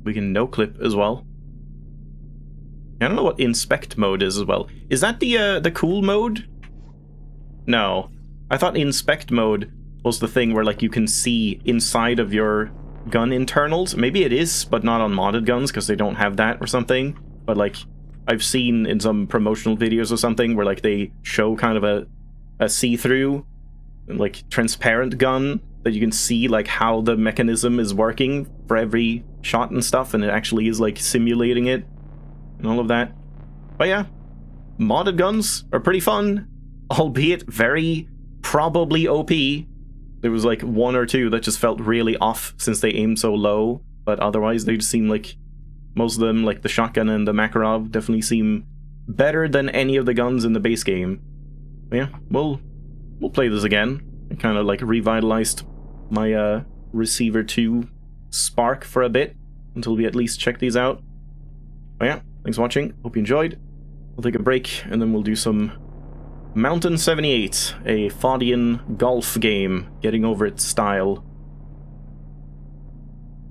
We can no-clip as well. I don't know what inspect mode is as well. Is that the cool mode? No. I thought inspect mode was the thing where like you can see inside of your gun internals. Maybe it is, but not on modded guns because they don't have that or something. But like I've seen in some promotional videos or something where like they show kind of a see-through, like transparent gun that you can see like how the mechanism is working for every shot and stuff, and it actually is like simulating it and all of that. But yeah, modded guns are pretty fun, albeit very probably OP. There was like one or two that just felt really off since they aimed so low, but otherwise they just seem like, most of them, like the shotgun and the Makarov, definitely seem better than any of the guns in the base game. But yeah, we'll play this again. It kind of like revitalized my Receiver 2 spark for a bit until we at least check these out. But yeah, thanks for watching. Hope you enjoyed. We'll take a break and then we'll do some Mountain 78, a VODian golf game, getting over its style.